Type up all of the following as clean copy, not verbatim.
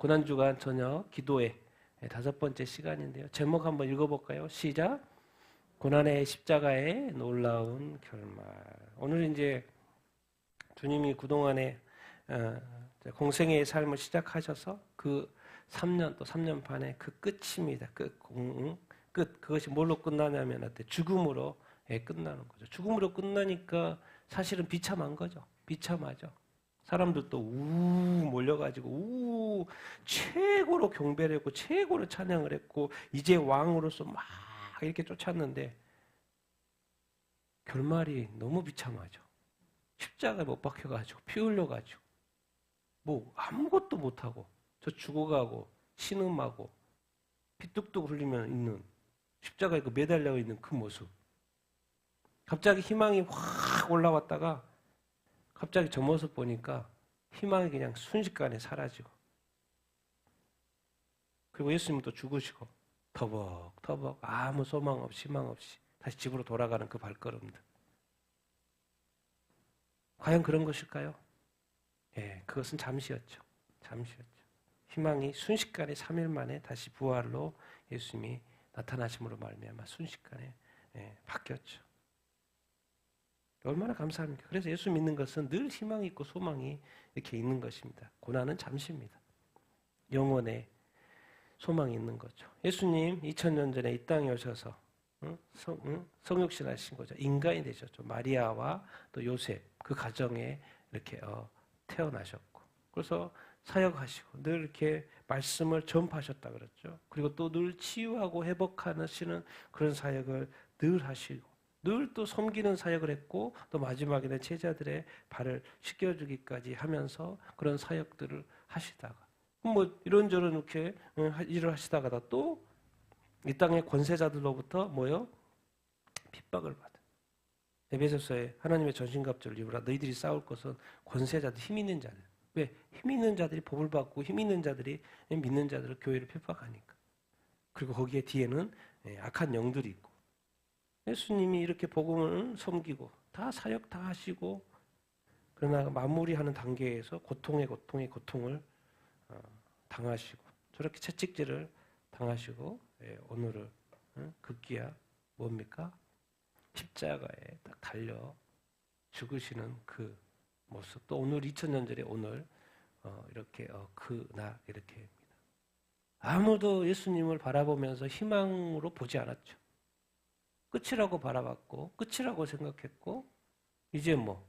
고난주간 저녁 기도회 5번째 시간인데요. 제목 한번 읽어볼까요? 시작. 고난의 십자가의 놀라운 결말. 오늘 이제 주님이 그동안에 공생애의 삶을 시작하셔서 그 3년 또 3년 반의 그 끝입니다. 끝. 그것이 뭘로 끝나냐면 죽음으로 끝나는 거죠. 죽음으로 끝나니까 사실은 비참한 거죠. 비참하죠. 사람들도 몰려가지고 최고로 경배를 했고 최고로 찬양을 했고 이제 왕으로서 막 이렇게 쫓았는데 결말이 너무 비참하죠. 십자가에 못 박혀가지고 피 흘려가지고 뭐 아무것도 못하고 저 죽어가고 신음하고 피 뚝뚝 흘리면 있는 십자가에 그 매달려 있는 그 모습. 갑자기 희망이 확 올라왔다가 갑자기 저 모습 보니까 희망이 그냥 순식간에 사라지고 그리고 예수님은 또 죽으시고 터벅터벅 아무 소망 없이 희망 없이 다시 집으로 돌아가는 그 발걸음들. 과연 그런 것일까요? 예, 그것은 잠시였죠. 잠시였죠. 희망이 순식간에 3일 만에 다시 부활로 예수님이 나타나심으로 말미암아 순식간에 바뀌었죠. 얼마나 감사합니까? 그래서 예수 믿는 것은 늘 희망이 있고 소망이 이렇게 있는 것입니다. 고난은 잠시입니다. 영원의 소망이 있는 거죠. 예수님 2000년 전에 이 땅에 오셔서 성육신 하신 거죠. 인간이 되셨죠. 마리아와 또 요셉 그 가정에 이렇게 태어나셨고 그래서 사역하시고 늘 이렇게 말씀을 전파하셨다 그랬죠. 그리고 또 늘 치유하고 회복하시는 그런 사역을 늘 하시고 늘 또 섬기는 사역을 했고 또 마지막에는 제자들의 발을 씻겨주기까지 하면서 그런 사역들을 하시다가 뭐 이런저런 이렇게 일을 하시다가 또 이 땅의 권세자들로부터 뭐요? 핍박을 받아. 에베소서에 하나님의 전신갑주를 입으라. 너희들이 싸울 것은 권세자들, 힘 있는 자들. 왜? 힘 있는 자들이 복을 받고 힘 있는 자들이 믿는 자들을 교회를 핍박하니까. 그리고 거기에 뒤에는 악한 영들이 있고. 예수님이 이렇게 복음을 섬기고 다 사역 다 하시고 그러나 마무리하는 단계에서 고통을 당하시고 저렇게 채찍질을 당하시고 오늘을 급기야 뭡니까? 십자가에 딱 달려 죽으시는 그 모습 또 오늘 2000년 전에 오늘 이렇게 그날 이렇게입니다. 아무도 예수님을 바라보면서 희망으로 보지 않았죠. 끝이라고 바라봤고 끝이라고 생각했고 이제 뭐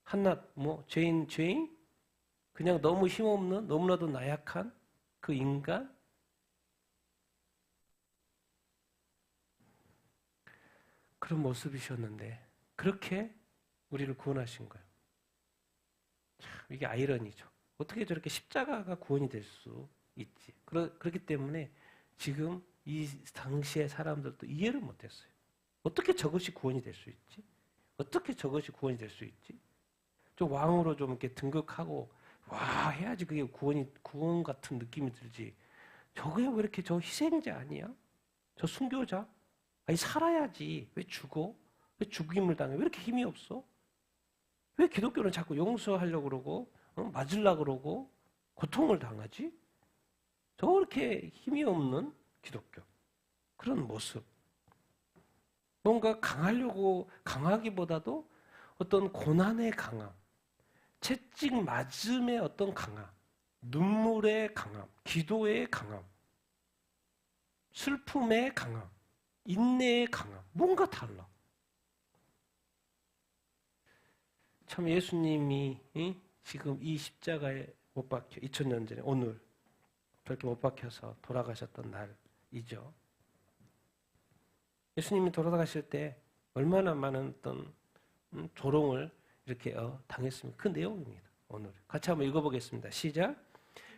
한낱 뭐 죄인 그냥 너무 힘없는 너무나도 나약한 그 인간 그런 모습이셨는데 그렇게 우리를 구원하신 거예요. 참 이게 아이러니죠. 어떻게 저렇게 십자가가 구원이 될 수 있지. 그렇기 때문에 지금 이 당시의 사람들도 이해를 못했어요. 어떻게 저것이 구원이 될 수 있지? 어떻게 저것이 구원이 될 수 있지? 좀 왕으로 좀 이렇게 등극하고 와 해야지 그게 구원 같은 느낌이 들지. 저게 왜 이렇게 저 희생자 아니야? 저 순교자? 아니 살아야지. 왜 죽어? 왜 죽임을 당해? 왜 이렇게 힘이 없어? 왜 기독교는 자꾸 용서하려고 그러고 맞으려고 그러고 고통을 당하지? 저렇게 힘이 없는 기독교. 그런 모습. 뭔가 강하기보다도 어떤 고난의 강함, 채찍 맞음의 어떤 강함, 눈물의 강함, 기도의 강함, 슬픔의 강함, 인내의 강함, 뭔가 달라. 참 예수님이 지금 이 십자가에 못 박혀 2000년 전에 오늘 그렇게 못 박혀서 돌아가셨던 날이죠. 예수님이 돌아가실 때 얼마나 많은 어떤 조롱을 이렇게 당했습니까? 그 내용입니다. 오늘 같이 한번 읽어보겠습니다. 시작.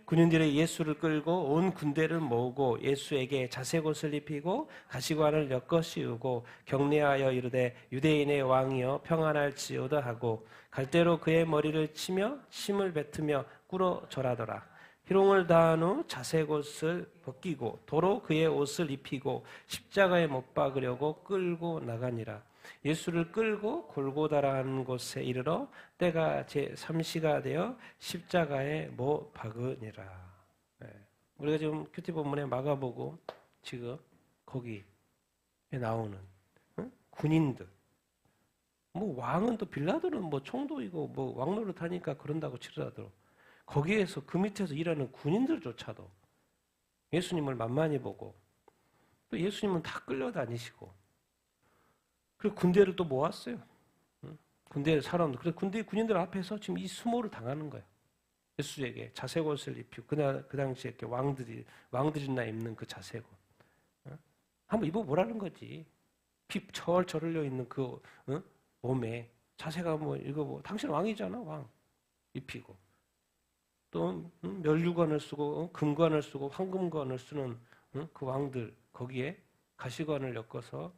군인들이 예수를 끌고 온 군대를 모으고 예수에게 자색 옷을 입히고 가시관을 엮어 씌우고 격려하여 이르되 유대인의 왕이여 평안할지어다 하고 갈대로 그의 머리를 치며 침을 뱉으며 꿇어 절하더라. 희롱을 다한 후 자색 옷을 벗기고 도로 그의 옷을 입히고 십자가에 못 박으려고 끌고 나가니라. 예수를 끌고 골고다라는 곳에 이르러 때가 제3시가 되어 십자가에 못 박으니라. 예. 우리가 지금 큐티 본문에 마가복음 지금 거기에 나오는 군인들. 뭐 왕은 또 빌라도는 뭐 총독이고 뭐 왕노릇 하니까 그런다고 치더라도 거기에서 그 밑에서 일하는 군인들조차도 예수님을 만만히 보고 또 예수님은 다 끌려다니시고 그리고 군대를 또 모았어요. 군대 사람들. 그래서 군인들 앞에서 지금 이 수모를 당하는 거예요. 예수에게 자색 옷을 입히고 그 당시에 이렇게 왕들이나 입는 그 자색 옷. 한번 입어보라는 거지. 피 철철 흘려 있는 그 몸에 자세가 뭐 이거 뭐 당신 왕이잖아 왕 입히고 또 멸류관을 쓰고 금관을 쓰고 황금관을 쓰는 그 왕들 거기에 가시관을 엮어서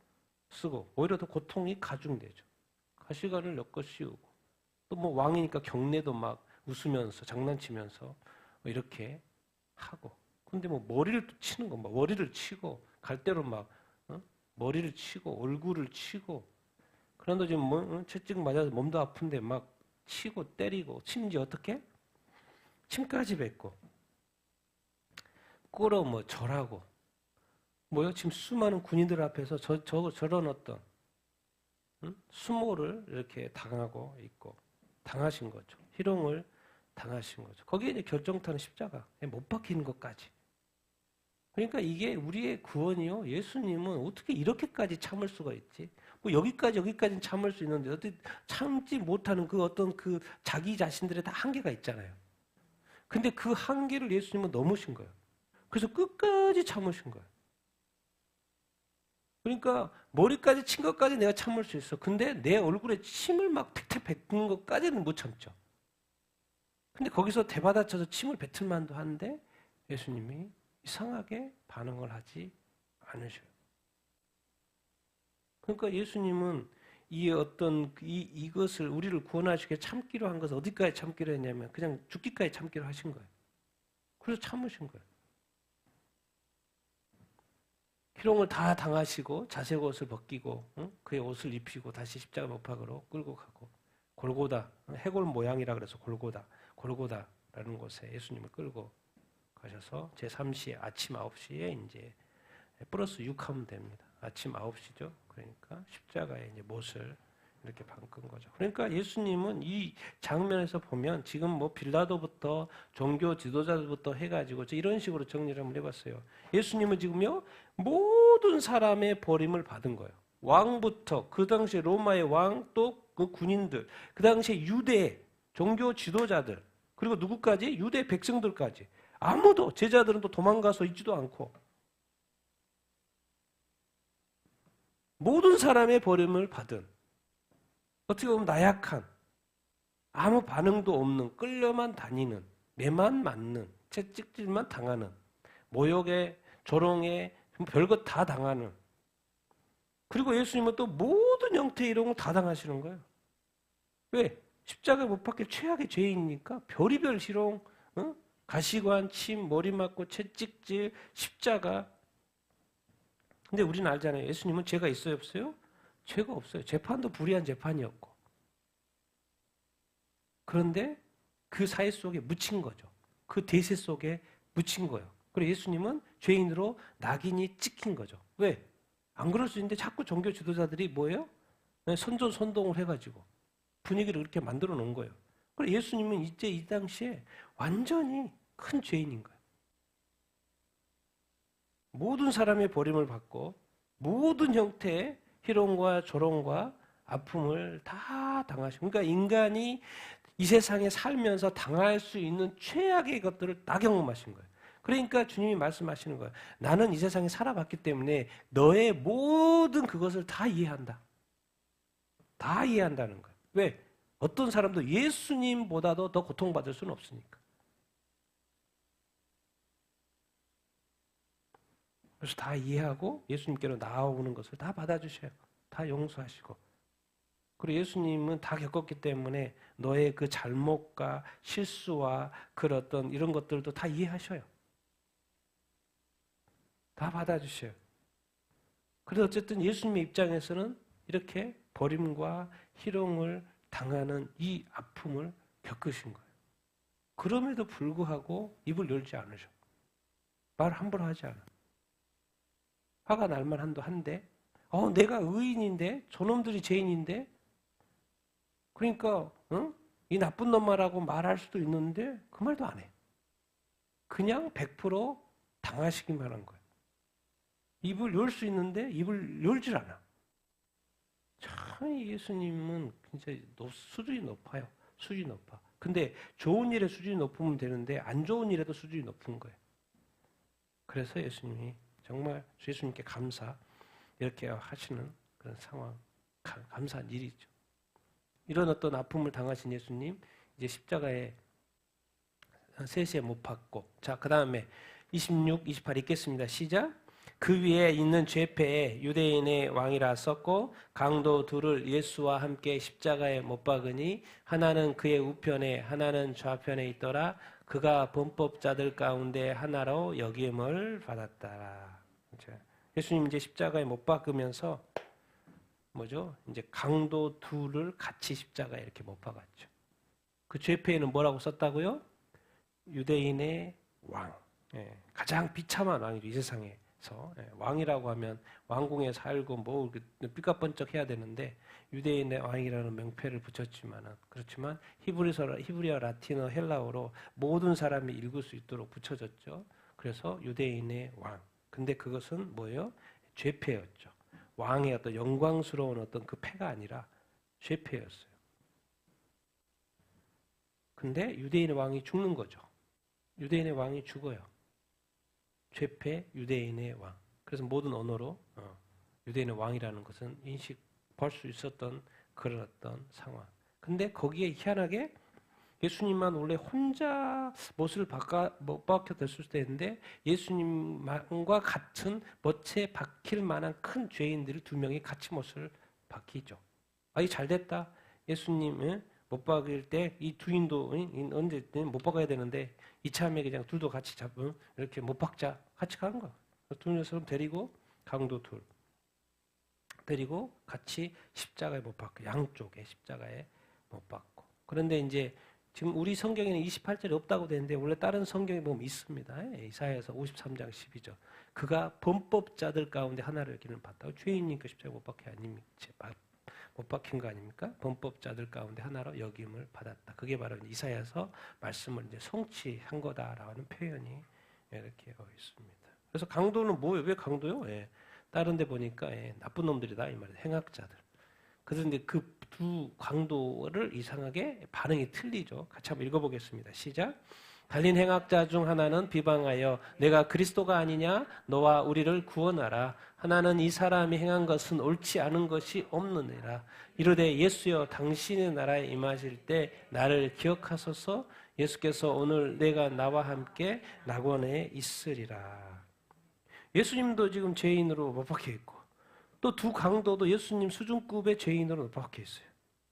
쓰고 오히려 더 고통이 가중되죠. 가시관을 엮어 씌우고 또 뭐 왕이니까 경례도 막 웃으면서 장난치면서 뭐 이렇게 하고 근데 뭐 머리를 또 치는 거 막 머리를 치고 갈대로 막 머리를 치고 얼굴을 치고 그런데 지금 뭐 채찍 맞아서 몸도 아픈데 막 치고 때리고 심지어 어떻게 침까지 뱉고 꿇어 뭐 절하고 뭐요 지금 수많은 군인들 앞에서 저런 어떤 수모를 이렇게 당하고 있고 당하신 거죠. 희롱을 당하신 거죠. 거기에 이제 결정타는 십자가 못 박히는 것까지. 그러니까 이게 우리의 구원이요. 예수님은 어떻게 이렇게까지 참을 수가 있지? 뭐 여기까지는 참을 수 있는데 어떻게 참지 못하는 그 어떤 그 자기 자신들의 다 한계가 있잖아요. 근데 그 한계를 예수님은 넘으신 거예요. 그래서 끝까지 참으신 거예요. 그러니까 머리까지 친 것까지 내가 참을 수 있어. 근데 내 얼굴에 침을 막 택택 뱉는 것까지는 못 참죠. 근데 거기서 대받아쳐서 침을 뱉을 만도 한데 예수님이 이상하게 반응을 하지 않으셔요. 그러니까 예수님은 이 어떤 이것을 우리를 구원하시게 참기로 한 것을 어디까지 참기로 했냐면 그냥 죽기까지 참기로 하신 거예요. 그래서 참으신 거예요. 희롱을 다 당하시고 자색 옷을 벗기고 그의 옷을 입히고 다시 십자가 못 박으러 끌고 가고 골고다 해골 모양이라 그래서 골고다라는 곳에 예수님을 끌고 가셔서 제3시 아침 9시에 이제 플러스 6 하면 됩니다. 아침 9시죠. 그러니까 십자가에 이제 못을 이렇게 박은 거죠. 그러니까 예수님은 이 장면에서 보면 지금 뭐 빌라도부터 종교 지도자들부터 해가지고 이런 식으로 정리를 한번 해봤어요. 예수님은 지금요 모든 사람의 버림을 받은 거예요. 왕부터 그 당시에 로마의 왕 또 그 군인들 그 당시에 유대 종교 지도자들 그리고 누구까지 유대 백성들까지 아무도 제자들은 또 도망가서 있지도 않고 모든 사람의 버림을 받은 어떻게 보면 나약한 아무 반응도 없는 끌려만 다니는 매만 맞는 채찍질만 당하는 모욕에 조롱에 별것 다 당하는 그리고 예수님은 또 모든 형태의 이런 거 다 당하시는 거예요. 왜? 십자가에 못 박힐 최악의 죄인이니까 별의별 희롱 가시관, 침, 머리 맞고 채찍질, 십자가. 근데 우리는 알잖아요. 예수님은 죄가 있어요, 없어요? 죄가 없어요. 재판도 불의한 재판이었고. 그런데 그 사회 속에 묻힌 거죠. 그 대세 속에 묻힌 거예요. 그리고 예수님은 죄인으로 낙인이 찍힌 거죠. 왜? 안 그럴 수 있는데 자꾸 종교 지도자들이 뭐예요? 선전선동을 해가지고 분위기를 그렇게 만들어 놓은 거예요. 그리고 예수님은 이제 이 당시에 완전히 큰 죄인인 거예요. 모든 사람의 버림을 받고 모든 형태의 희롱과 조롱과 아픔을 다 당하시고 그러니까 인간이 이 세상에 살면서 당할 수 있는 최악의 것들을 다 경험하신 거예요. 그러니까 주님이 말씀하시는 거예요. 나는 이 세상에 살아봤기 때문에 너의 모든 그것을 다 이해한다. 다 이해한다는 거예요. 왜? 어떤 사람도 예수님보다도 더 고통받을 수는 없으니까. 그래서 다 이해하고 예수님께로 나아오는 것을 다 받아주셔요. 다 용서하시고. 그리고 예수님은 다 겪었기 때문에 너의 그 잘못과 실수와 그런 어떤 이런 것들도 다 이해하셔요. 다 받아주셔요. 그래서 어쨌든 예수님의 입장에서는 이렇게 버림과 희롱을 당하는 이 아픔을 겪으신 거예요. 그럼에도 불구하고 입을 열지 않으셔. 말 함부로 하지 않아. 화가 날 만한도 한데, 내가 의인인데, 저놈들이 죄인인데, 그러니까, 이 나쁜 놈아라고 말할 수도 있는데, 그 말도 안 해. 그냥 100% 당하시기만 한 거예요. 입을 열 수 있는데, 입을 열질 않아. 참, 예수님은 진짜 수준이 높아요. 수준이 높아. 근데 좋은 일에 수준이 높으면 되는데, 안 좋은 일에도 수준이 높은 거예요. 그래서 예수님이 정말 예수님께 이렇게 하시는 그런 상황, 감사한 일이죠. 이런 어떤 아픔을 당하신 예수님, 이제 십자가에 3시에 못 박고, 자, 그 다음에 26, 28 읽겠습니다. 시작. 그 위에 있는 죄패에 유대인의 왕이라 썼고 강도 둘을 예수와 함께 십자가에 못 박으니 하나는 그의 우편에 하나는 좌편에 있더라. 그가 범법자들 가운데 하나로 여김을 받았다. 예수님 이제 십자가에 못 박으면서 뭐죠? 이제 강도 둘을 같이 십자가에 이렇게 못 박았죠. 그 죄패에는 뭐라고 썼다고요? 유대인의 왕. 가장 비참한 왕이죠, 이 세상에. 왕이라고 하면 왕궁에 살고 뭐 삐까번쩍 해야 되는데 유대인의 왕이라는 명패를 그렇지만 히브리어, 라틴어, 헬라어로 모든 사람이 읽을 수 있도록 붙여졌죠. 그래서 유대인의 왕. 근데 그것은 뭐예요? 죄패였죠. 왕의 어떤 영광스러운 어떤 그 패가 아니라 죄패였어요. 근데 유대인의 왕이 죽는 거죠. 유대인의 왕이 죽어요. 죄패 유대인의 왕. 그래서 모든 언어로 유대인의 왕이라는 것은 인식할 수 있었던 그런 어떤 상황. 근데 거기에 희한하게 예수님만 원래 혼자 못을 못 박혔을 수도 있는데 예수님과 같은 못에 박힐 만한 큰 죄인들이 2명이 같이 못을 박히죠. 이 잘됐다. 예수님 못 박일 때 이 두 인도 언제 못 박아야 되는데 이참에 그냥 둘도 같이 이렇게 못 박자 같이 가는 거야. 두 녀석을 데리고 강도 둘 데리고 같이 십자가에 못 박고 양쪽에 십자가에 못 박고. 그런데 이제 지금 우리 성경에는 28절이 없다고 되는데 원래 다른 성경에 보면 있습니다. 이사야서 53장 12절. 그가 범법자들 가운데 하나를 여기는 봤다고. 죄인이니까 십자가에 못 박혀 아닙니까? 못 박힌 거 아닙니까? 범법자들 가운데 하나로 여김을 받았다. 그게 바로 이사야서 말씀을 이제 성취한 거다라는 표현이 이렇게 있습니다. 그래서 강도는 뭐예요? 왜 강도요? 다른 데 보니까 나쁜 놈들이다 이 말이에요. 행악자들. 그런데 그 두 강도를 이상하게 반응이 틀리죠. 같이 한번 읽어보겠습니다. 시작. 달린 행악자 중 하나는 비방하여 내가 그리스도가 아니냐? 너와 우리를 구원하라. 하나는 이 사람이 행한 것은 옳지 않은 것이 없느니라. 이르되 예수여 당신의 나라에 임하실 때 나를 기억하소서. 예수께서 오늘 내가 나와 함께 낙원에 있으리라. 예수님도 지금 죄인으로 못 박혀 있고 또 두 강도도 예수님 수준급의 죄인으로 못 박혀 있어요.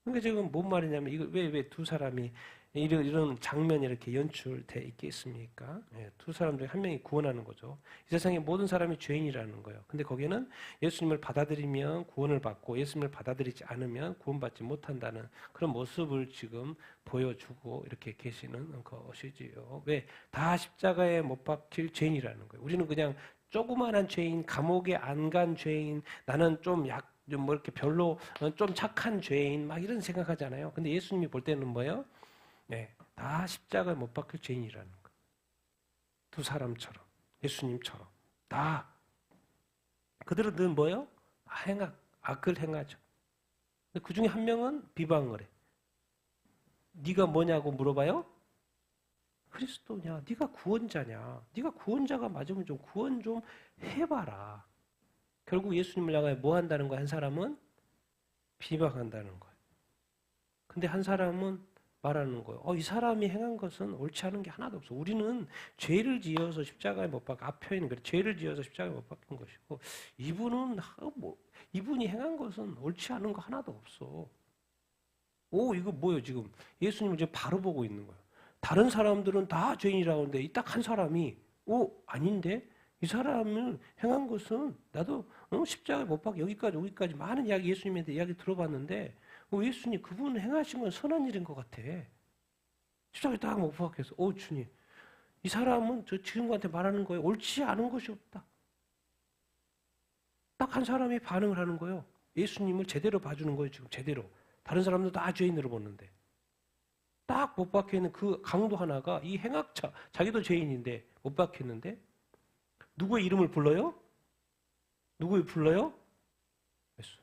그러니까 지금 뭔 말이냐면 이거 왜 두 사람이 이런 장면이 이렇게 연출돼 있겠습니까? 두 사람 중에 한 명이 구원하는 거죠. 이 세상의 모든 사람이 죄인이라는 거예요. 근데 거기에는 예수님을 받아들이면 구원을 받고 예수님을 받아들이지 않으면 구원받지 못한다는 그런 모습을 지금 보여주고 이렇게 계시는 것이지요. 왜? 다 십자가에 못 박힐 죄인이라는 거예요. 우리는 그냥 조그만한 죄인, 감옥에 안 간 죄인, 나는 좀 이렇게 별로 좀 착한 죄인, 막 이런 생각하잖아요. 근데 예수님이 볼 때는 뭐예요? 다 십자가에 못 박힐 죄인이라는 거. 두 사람처럼, 예수님처럼. 다. 그들은 늘 뭐예요? 악을 행하죠. 그 중에 한 명은 비방을 해. 네가 뭐냐고 물어봐요? 그리스도냐? 네가 구원자냐? 네가 구원자가 맞으면 좀 구원 좀 해봐라. 결국 예수님을 향해 뭐 한다는 거야? 한 사람은 비방한다는 거야. 근데 한 사람은 말하는 거예요. 이 사람이 행한 것은 옳지 않은 게 하나도 없어. 우리는 죄를 지어서 십자가에 못 박혀. 앞에는 그래. 죄를 지어서 십자가에 못 박힌 것이고 이분이 행한 것은 옳지 않은 거 하나도 없어. 이거 뭐예요 지금? 예수님을 지금 바로 보고 있는 거예요. 다른 사람들은 다 죄인이라고 하는데 이 딱 한 사람이 아닌데? 이 사람을 행한 것은 나도 십자가에 못 박혀 여기까지 많은 이야기 예수님한테 이야기 들어봤는데 예수님 그분 행하신 건 선한 일인 것 같아. 십자가에 딱 못 박혀서 주님 이 사람은 저 친구한테 말하는 거예요. 옳지 않은 것이 없다. 딱 한 사람이 반응을 하는 거예요. 예수님을 제대로 봐주는 거예요. 지금 제대로. 다른 사람들 다 죄인으로 보는데. 딱 못 박혀있는 그 강도 하나가 이 행악자, 자기도 죄인인데 못 박혔는데 누구의 이름을 불러요? 누구를 불러요? 예수.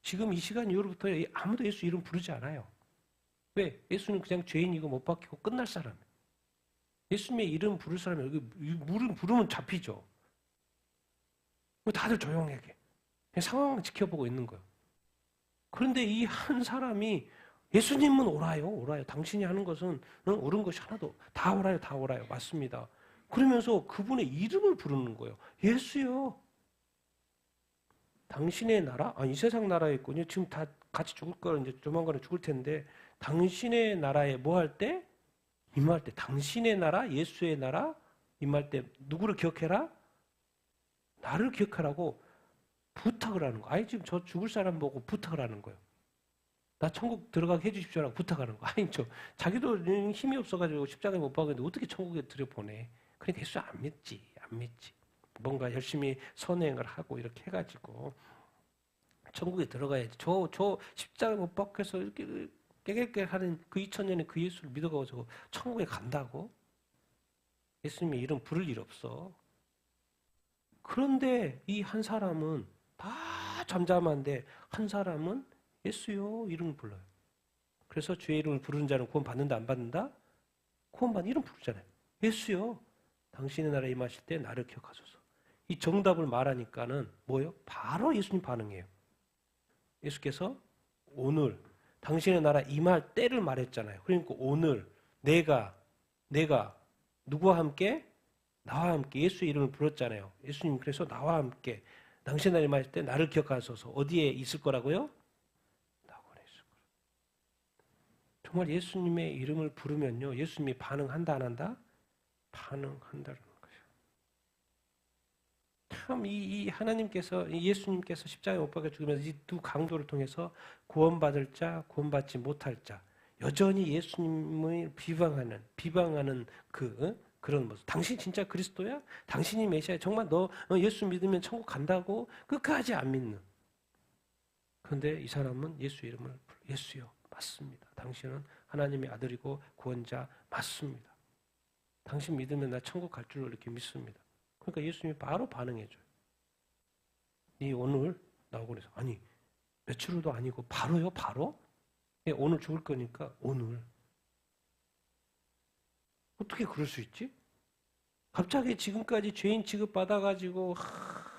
지금 이 시간 이후로부터 아무도 예수 이름 부르지 않아요. 왜? 예수는 그냥 죄인이고 못 박히고 끝날 사람이에요. 예수님의 이름 부를 사람이 여기 부르면 잡히죠. 다들 조용하게 그냥 상황을 지켜보고 있는 거예요. 그런데 이 한 사람이 예수님은 옳아요. 당신이 하는 것은 옳은 것이 하나도 다 옳아요. 맞습니다. 그러면서 그분의 이름을 부르는 거예요. 예수요. 당신의 나라? 이 세상 나라에 있군요. 지금 다 같이 죽을 거는 이제 조만간에 죽을 텐데 당신의 나라에 뭐 할 때? 임할 때. 당신의 나라, 예수의 나라 임할 때 누구를 기억해라? 나를 기억하라고 부탁을 하는 거. 지금 저 죽을 사람 보고 부탁을 하는 거예요. 나 천국 들어가게 해주십시오라고 부탁하는 거. 자기도 힘이 없어가지고 십자가에 못 박았는데 어떻게 천국에 들여보내. 그러니까 예수 안 믿지. 뭔가 열심히 선행을 하고 이렇게 해가지고 천국에 들어가야지. 저 십자가에 못 박혀서 이렇게 깨끗하는 그 2000년에 그 예수를 믿어가지고 천국에 간다고? 예수님의 이름 부를 일 없어. 그런데 이 한 사람은 다 잠잠한데 한 사람은 예수요 이름을 불러요. 그래서 주의 이름을 부르는 자는 구원 받는다 안 받는다? 구원 받는 이름 부르잖아요. 예수요. 당신의 나라에 임하실 때 나를 기억하소서. 이 정답을 말하니까는 뭐예요? 바로 예수님 반응이에요. 예수께서 오늘 당신의 나라 임할 때를 말했잖아요. 그러니까 오늘 내가 누구와 함께? 나와 함께 예수의 이름을 불렀잖아요. 예수님 그래서 나와 함께 당신의 나라에 임하실 때 나를 기억하소서. 어디에 있을 거라고요? 낙원에 있을 거라고. 정말 예수님의 이름을 부르면요. 예수님이 반응한다 안 한다? 반응한다는 거죠. 참 이 하나님께서 예수님께서 십자가에 못 박혀 죽으면서 이 두 강도를 통해서 구원받을 자, 구원받지 못할 자 여전히 예수님을 비방하는 그런 모습. 당신 진짜 그리스도야? 당신이 메시아야? 정말 너 예수 믿으면 천국 간다고? 끝까지 안 믿는. 그런데 이 사람은 예수 이름을 예수요. 맞습니다. 당신은 하나님의 아들이고 구원자 맞습니다. 당신 믿으면 나 천국 갈 줄로 이렇게 믿습니다. 그러니까 예수님이 바로 반응해줘요. 네 오늘 나오고 그래서 아니 며칠 후도 아니고 바로요? 바로? 오늘 죽을 거니까 오늘. 어떻게 그럴 수 있지? 갑자기 지금까지 죄인 취급받아가지고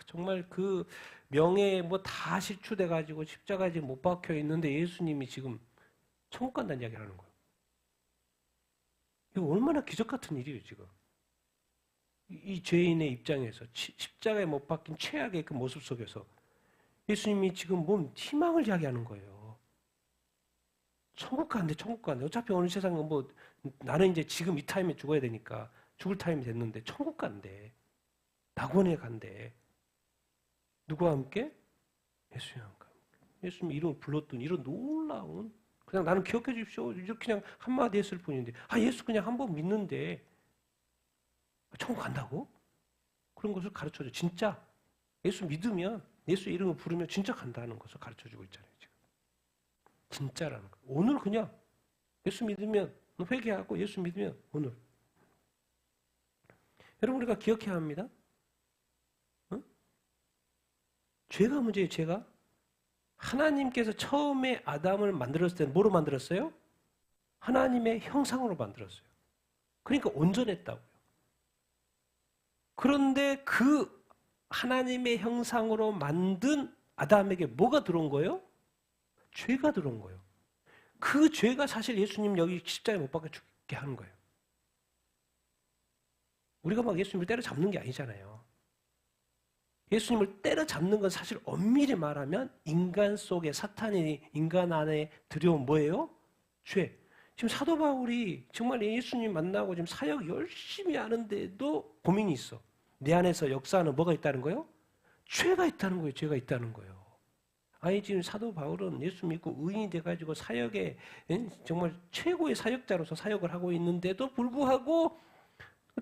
정말 그 명예에 뭐 다 실추돼가지고 십자가에 못 박혀 있는데 예수님이 지금 천국 간다는 이야기를 하는 거예요. 이거 얼마나 기적 같은 일이에요 지금. 이 죄인의 입장에서 십자가에 못 박힌 최악의 그 모습 속에서 예수님이 지금 뭔 희망을 이야기하는 거예요. 천국 간대. 어차피 오늘 세상은 뭐 나는 이제 지금 이 타임에 죽어야 되니까 죽을 타임이 됐는데 천국 간대. 낙원에 간대. 누구와 함께? 예수님과 함께. 예수님 이름을 불렀더니 이런 놀라운 그냥 나는 기억해 주십시오. 이렇게 그냥 한마디 했을 뿐인데 예수 그냥 한 번 믿는데 천국 간다고? 그런 것을 가르쳐줘. 진짜 예수 믿으면 예수 이름을 부르면 진짜 간다는 것을 가르쳐주고 있잖아요. 지금. 진짜라는 거. 오늘 그냥 예수 믿으면 회개하고 예수 믿으면 오늘. 여러분 우리가 기억해야 합니다. 죄가 문제예요. 죄가. 하나님께서 처음에 아담을 만들었을 때는 뭐로 만들었어요? 하나님의 형상으로 만들었어요. 그러니까 온전했다고요. 그런데 그 하나님의 형상으로 만든 아담에게 뭐가 들어온 거예요? 죄가 들어온 거예요. 그 죄가 사실 예수님 여기 십자가에 못 박혀 죽게 하는 거예요. 우리가 막 예수님을 때려잡는 게 아니잖아요. 예수님을 때려잡는 건 사실 엄밀히 말하면 인간 속에 사탄이 인간 안에 들여온 뭐예요? 죄. 지금 사도 바울이 정말 예수님 만나고 지금 사역 열심히 하는데도 고민이 있어. 내 안에서 역사하는 뭐가 있다는 거예요? 죄가 있다는 거예요. 죄가 있다는 거예요. 지금 사도 바울은 예수 믿고 의인이 돼가지고 사역에 정말 최고의 사역자로서 사역을 하고 있는데도 불구하고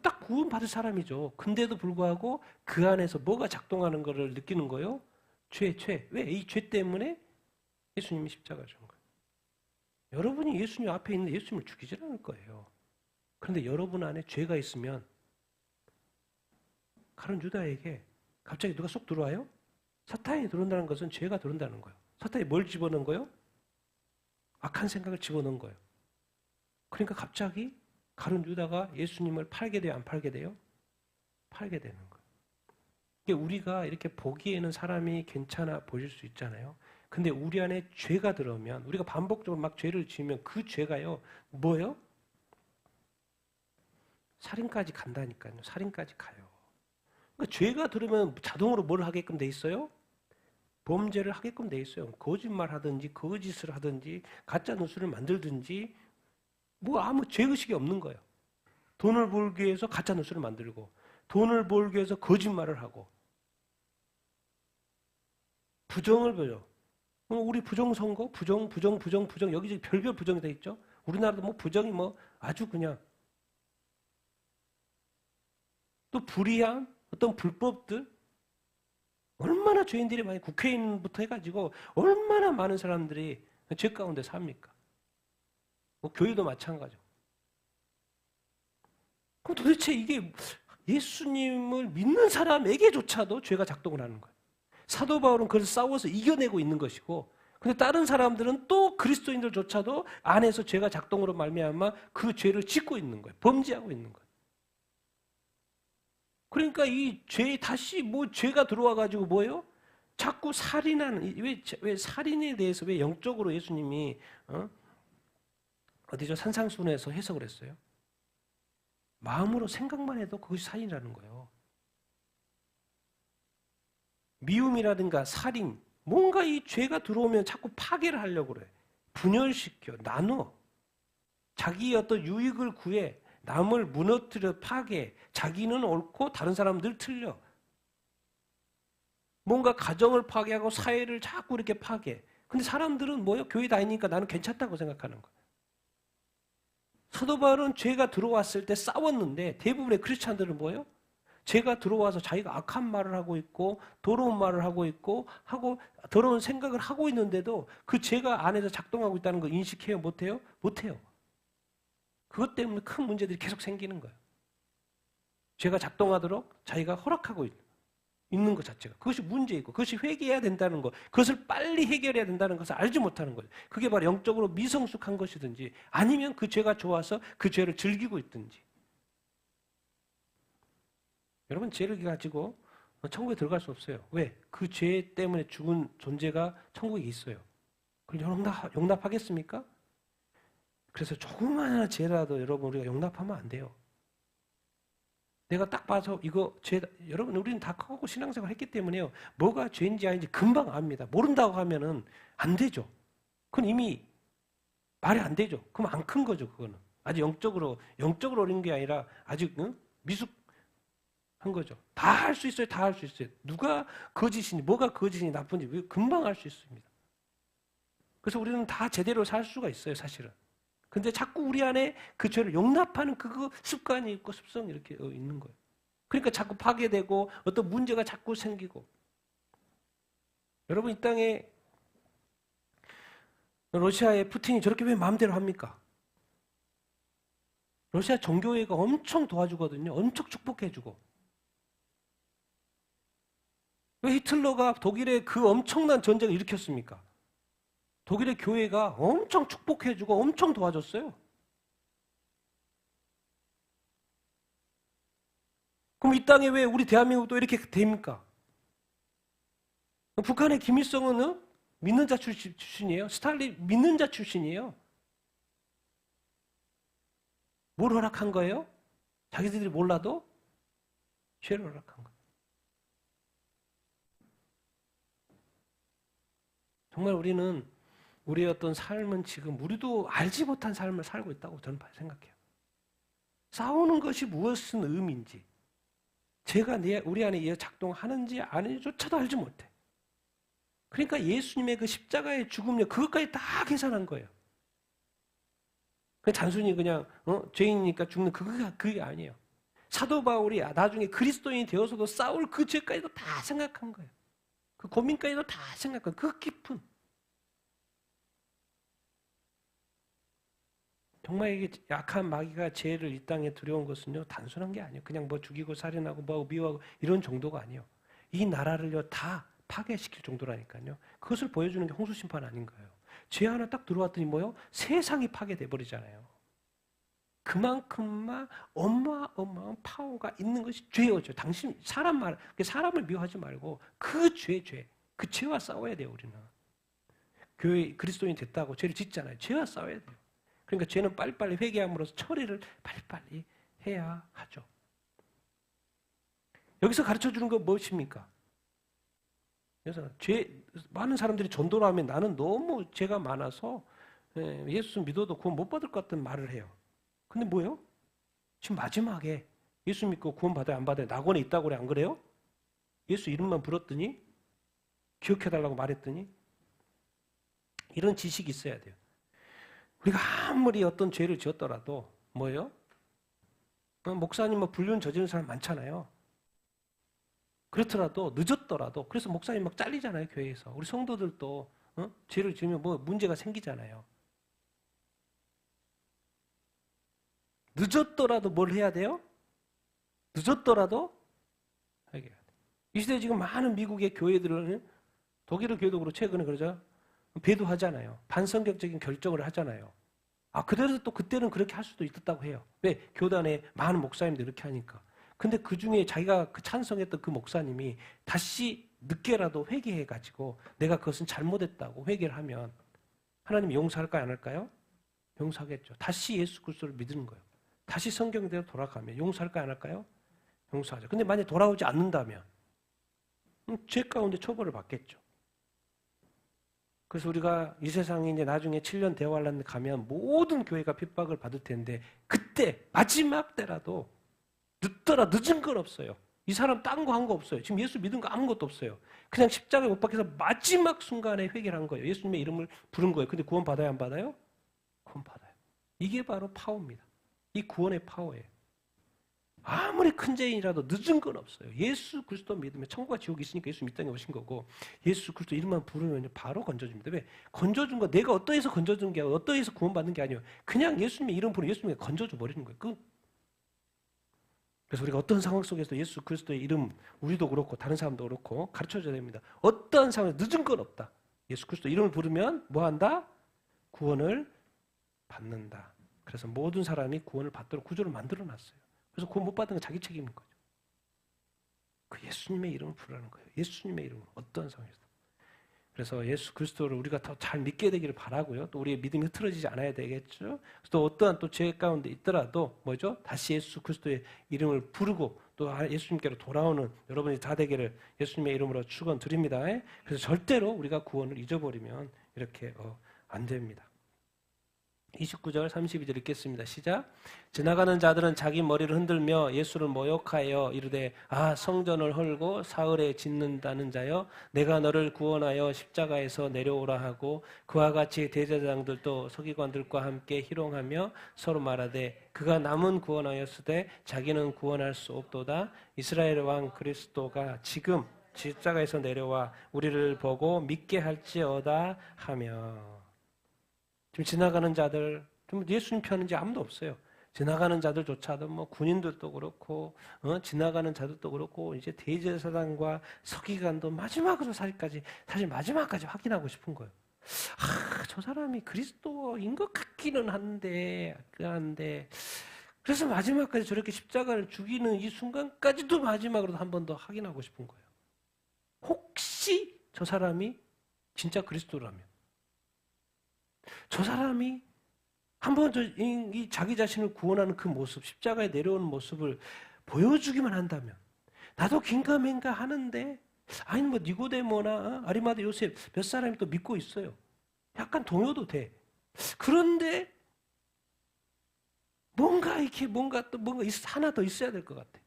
딱 구원받을 사람이죠. 근데도 불구하고 그 안에서 뭐가 작동하는 것을 느끼는 거예요? 죄. 왜? 이 죄 때문에 예수님이 십자가를 준 거예요. 여러분이 예수님 앞에 있는 예수님을 죽이지 않을 거예요. 그런데 여러분 안에 죄가 있으면 가룟 유다에게 갑자기 누가 쏙 들어와요? 사탄이 들어온다는 것은 죄가 들어온다는 거예요. 사탄이 뭘 집어넣은 거예요? 악한 생각을 집어넣은 거예요. 그러니까 갑자기 가룟 유다가 예수님을 팔게 돼요? 안 팔게 돼요? 팔게 되는 거예요. 이게 우리가 이렇게 보기에는 사람이 괜찮아 보일 수 있잖아요. 근데 우리 안에 죄가 들어오면 우리가 반복적으로 막 죄를 지으면 그 죄가요. 뭐예요? 살인까지 간다니까요. 살인까지 가요. 그러니까 죄가 들으면 자동으로 뭘 하게끔 돼 있어요? 범죄를 하게끔 돼 있어요. 거짓말 하든지 거짓을 하든지 가짜 뉴스를 만들든지 뭐 아무 죄의식이 없는 거예요. 돈을 벌기 위해서 가짜 뉴스를 만들고 돈을 벌기 위해서 거짓말을 하고 부정을 벌여. 우리 부정선거, 부정 여기저기 별별 부정이 돼 있죠. 우리나라도 뭐 부정이 뭐 아주 그냥 또 불이한 어떤 불법들 얼마나 죄인들이 많이 국회의원부터 해가지고 얼마나 많은 사람들이 죄 가운데 삽니까? 뭐 교회도 마찬가지고. 그럼 도대체 이게 예수님을 믿는 사람에게조차도 죄가 작동을 하는 거예요. 사도 바울은 그걸 싸워서 이겨내고 있는 것이고, 근데 다른 사람들은 또 그리스도인들조차도 안에서 죄가 작동으로 말미암아 그 죄를 짓고 있는 거예요. 범죄하고 있는 거예요. 그러니까 이 죄 다시 뭐 죄가 들어와 가지고 뭐예요? 자꾸 살인하는 왜 살인에 대해서 왜 영적으로 예수님이 어디죠? 산상수훈에서 해석을 했어요. 마음으로 생각만 해도 그것이 살인이라는 거예요. 미움이라든가 살인, 뭔가 이 죄가 들어오면 자꾸 파괴를 하려고 그래. 분열시켜, 나눠. 자기의 어떤 유익을 구해, 남을 무너뜨려 파괴, 자기는 옳고 다른 사람들 틀려. 뭔가 가정을 파괴하고 사회를 자꾸 이렇게 파괴. 근데 사람들은 뭐예요? 교회 다니니까 나는 괜찮다고 생각하는 거예요. 사도 바울은 죄가 들어왔을 때 싸웠는데 대부분의 크리스찬들은 뭐예요? 죄가 들어와서 자기가 악한 말을 하고 있고 더러운 말을 하고 있고 더러운 생각을 하고 있는데도 그 죄가 안에서 작동하고 있다는 거 인식해요? 못해요? 못해요. 그것 때문에 큰 문제들이 계속 생기는 거예요. 죄가 작동하도록 자기가 허락하고 있는 것 자체가. 그것이 문제이고 그것이 회개해야 된다는 것, 그것을 빨리 해결해야 된다는 것을 알지 못하는 거예요. 그게 바로 영적으로 미성숙한 것이든지 아니면 그 죄가 좋아서 그 죄를 즐기고 있든지. 여러분 죄를 가지고 천국에 들어갈 수 없어요. 왜? 그 죄 때문에 죽은 존재가 천국에 있어요. 그걸 용납하겠습니까? 그래서 조그마한 죄라도 여러분 우리가 용납하면 안 돼요. 내가 딱 봐서 이거 죄, 여러분 우리는 다 크고 신앙생활 했기 때문에요. 뭐가 죄인지 아닌지 금방 압니다. 모른다고 하면은 안 되죠. 그건 이미 말이 안 되죠. 그럼 안 큰 거죠. 그거는 아직 영적으로 어린 게 아니라 아직 미숙한 거죠. 다 할 수 있어요. 다 할 수 있어요. 누가 거짓인지 뭐가 거짓인지 나쁜지 금방 알 수 있습니다. 그래서 우리는 다 제대로 살 수가 있어요. 사실은. 근데 자꾸 우리 안에 그 죄를 용납하는 그 습관이 있고 습성이 이렇게 있는 거예요. 그러니까 자꾸 파괴되고 어떤 문제가 자꾸 생기고. 여러분 이 땅에 러시아의 푸틴이 저렇게 왜 마음대로 합니까? 러시아 정교회가 엄청 도와주거든요. 엄청 축복해주고. 왜 히틀러가 독일의 그 엄청난 전쟁을 일으켰습니까? 독일의 교회가 엄청 축복해주고 엄청 도와줬어요. 그럼 이 땅에 왜 우리 대한민국도 이렇게 됩니까? 북한의 김일성은 믿는 자 출신이에요. 스탈린 믿는 자 출신이에요. 뭘 허락한 거예요? 자기들이 몰라도 죄를 허락한 거예요. 정말 우리의 어떤 삶은 지금 우리도 알지 못한 삶을 살고 있다고 저는 생각해요. 싸우는 것이 무엇은 의미인지, 죄가 우리 안에 작동하는지 아닌지조차도 알지 못해. 그러니까 예수님의 그 십자가의 죽음력 그것까지 다 계산한 거예요. 그냥 단순히 그냥 죄인이니까 죽는 그게 아니에요. 사도 바울이 나중에 그리스도인이 되어서도 싸울 그 죄까지도 다 생각한 거예요. 그 고민까지도 다 생각한 그 깊은. 정말 이게 약한 마귀가 죄를 이 땅에 들여온 것은요, 단순한 게 아니에요. 그냥 뭐 죽이고 살인하고 뭐 미워하고 이런 정도가 아니에요. 이 나라를요, 다 파괴시킬 정도라니까요. 그것을 보여주는 게 홍수심판 아닌 거예요. 죄 하나 딱 들어왔더니 뭐요? 세상이 파괴돼 버리잖아요. 그만큼만 어마어마한 파워가 있는 것이 죄였죠. 당신 사람을 미워하지 말고 그 죄와 싸워야 돼요. 우리는 교회 그리스도인 됐다고 죄를 짓잖아요. 죄와 싸워야 돼요. 그러니까 죄는 빨리빨리 회개함으로써 처리를 빨리빨리 해야 하죠. 여기서 가르쳐주는 건 무엇입니까? 그래서 많은 사람들이 전도를 하면 나는 너무 죄가 많아서 예수 믿어도 구원 못 받을 것 같은 말을 해요. 근데 뭐예요? 지금 마지막에 예수 믿고 구원 받아요, 안 받아요? 낙원에 있다고 그래, 안 그래요? 예수 이름만 불렀더니 기억해달라고 말했더니 이런 지식이 있어야 돼요. 우리가 아무리 어떤 죄를 지었더라도 뭐예요? 목사님 불륜 저지른 사람 많잖아요. 그렇더라도 늦었더라도 그래서 목사님 막 잘리잖아요, 교회에서. 우리 성도들도 죄를 지으면 뭐 문제가 생기잖아요. 늦었더라도 뭘 해야 돼요? 늦었더라도 회개해야 돼요. 이 시대에 지금 많은 미국의 교회들은 독일의 교회도 그렇고 최근에 그러죠. 배도하잖아요. 반성격적인 결정을 하잖아요. 그대로 또 그때는 그렇게 할 수도 있었다고 해요. 왜? 교단에 많은 목사님들이 이렇게 하니까. 근데 그 중에 자기가 그 찬성했던 그 목사님이 다시 늦게라도 회개해가지고 내가 그것은 잘못했다고 회개를 하면 하나님이 용서할까요? 안 할까요? 용서하겠죠. 다시 예수 그리스도를 믿는 거예요. 다시 성경대로 돌아가면 용서할까요? 안 할까요? 용서하죠. 근데 만약에 돌아오지 않는다면 죄 가운데 처벌을 받겠죠. 그래서 우리가 이 세상에 이제 나중에 7년 대환란 가면 모든 교회가 핍박을 받을 텐데 그때 마지막 때라도 늦은 건 없어요. 이 사람 딴 거 한 거 없어요. 지금 예수 믿은 거 아무것도 없어요. 그냥 십자가에 못 박혀서 마지막 순간에 회개를 한 거예요. 예수님의 이름을 부른 거예요. 근데 구원 받아요, 안 받아요? 구원 받아요. 이게 바로 파워입니다. 이 구원의 파워예요. 아무리 큰 죄인이라도 늦은 건 없어요. 예수 그리스도 믿으면 천국과 지옥이 있으니까 예수 믿다니 오신 거고 예수 그리스도 이름만 부르면 바로 건져줍니다. 왜? 건져준 거 내가 어떠해서 건져준 게 아니고 어떠해서 구원받는 게 아니에요. 그냥 예수님의 이름 부르면 예수님이 건져줘 버리는 거예요. 그래서 우리가 어떤 상황 속에서 예수 그리스도의 이름 우리도 그렇고 다른 사람도 그렇고 가르쳐줘야 됩니다. 어떠한 상황에 늦은 건 없다. 예수 그리스도 이름을 부르면 뭐한다? 구원을 받는다. 그래서 모든 사람이 구원을 받도록 구조를 만들어놨어요. 그래서 구원 못 받은 건 자기 책임인 거죠. 그 예수님의 이름을 부르라는 거예요. 예수님의 이름을 어떤 상황에서. 그래서 예수 그리스도를 우리가 더 잘 믿게 되기를 바라고요. 또 우리의 믿음이 흐트러지지 않아야 되겠죠. 또 어떠한 또 죄 가운데 있더라도 뭐죠? 다시 예수 그리스도의 이름을 부르고 또 예수님께로 돌아오는 여러분이 다 되기를 예수님의 이름으로 축원드립니다. 그래서 절대로 우리가 구원을 잊어버리면 이렇게 안 됩니다. 29절 32절 읽겠습니다. 시작. 지나가는 자들은 자기 머리를 흔들며 예수를 모욕하여 이르되 성전을 헐고 사흘에 짓는다는 자여 내가 너를 구원하여 십자가에서 내려오라 하고 그와 같이 대제사장들도 서기관들과 함께 희롱하며 서로 말하되 그가 남은 구원하였으되 자기는 구원할 수 없도다. 이스라엘 왕 그리스도가 지금 십자가에서 내려와 우리를 보고 믿게 할지어다 하며. 지금 지나가는 자들, 예수님 편은 이제 아무도 없어요. 지나가는 자들조차도 군인들도 그렇고, 지나가는 자들도 그렇고, 이제 대제사장과 서기관도 사실 마지막까지 확인하고 싶은 거예요. 저 사람이 그리스도인 것 같기는 한데, 그래서 마지막까지 저렇게 십자가를 죽이는 이 순간까지도 마지막으로 한 번 더 확인하고 싶은 거예요. 혹시 저 사람이 진짜 그리스도라면. 저 사람이 한번 이 자기 자신을 구원하는 그 모습, 십자가에 내려오는 모습을 보여주기만 한다면 나도 긴가민가 하는데 니고데모나 아리마대 요셉 몇 사람이 또 믿고 있어요. 약간 동요도 돼. 그런데 뭔가 하나 더 있어야 될 것 같아.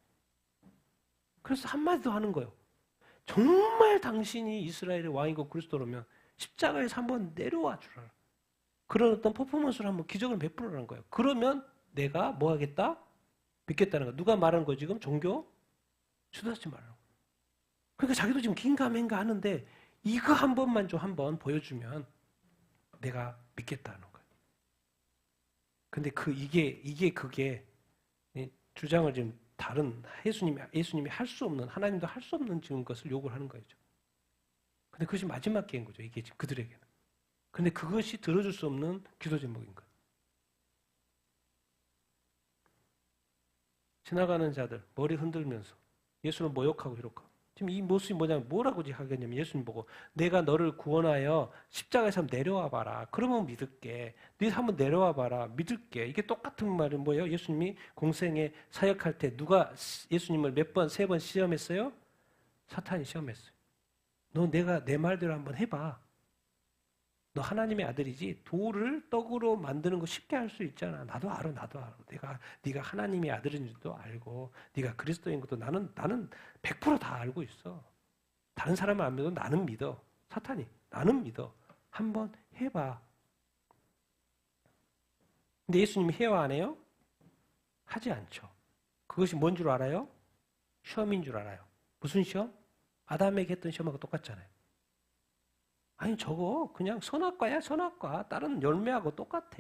그래서 한마디 더 하는 거예요. 정말 당신이 이스라엘의 왕이고 그리스도라면 십자가에서 한번 내려와 주라. 그런 어떤 퍼포먼스를 한번 기적을 베풀어라는 거예요. 그러면 내가 뭐 하겠다? 믿겠다는 거. 누가 말하는 거 지금? 종교? 주도하지 말라고. 그러니까 자기도 지금 긴가민가 하는데 이거 한 번만 좀 한번 보여주면 내가 믿겠다는 거예요. 근데 그게 주장을 지금 다른 예수님이 할 수 없는, 하나님도 할 수 없는 지금 것을 요구를 하는 거죠. 근데 그것이 마지막 기회인 거죠. 이게 지금 그들에게는. 근데 그것이 들어줄 수 없는 기도 제목인 거예요. 지나가는 자들 머리 흔들면서 예수를 모욕하고 이렇고 지금 이 모습이 뭐냐면 뭐라고 하겠냐면 예수님 보고 내가 너를 구원하여 십자가에서 한번 내려와 봐라. 그러면 믿을게. 네 한번 내려와 봐라. 믿을게. 이게 똑같은 말이 뭐예요? 예수님이 공생에 사역할 때 누가 예수님을 몇 번, 3번 시험했어요? 사탄이 시험했어요. 너 내가 내 말대로 한번 해봐. 너 하나님의 아들이지 돌을 떡으로 만드는 거 쉽게 할 수 있잖아. 나도 알아. 네가 하나님의 아들인 줄도 알고 네가 그리스도인 것도 나는 100% 다 알고 있어. 다른 사람은 안 믿어도 나는 믿어. 사탄이 나는 믿어. 한번 해봐. 근데 예수님이 해요 안 해요? 하지 않죠. 그것이 뭔 줄 알아요? 시험인 줄 알아요. 무슨 시험? 아담에게 했던 시험하고 똑같잖아요. 아니 저거 그냥 선악과야 선악과. 다른 열매하고 똑같아.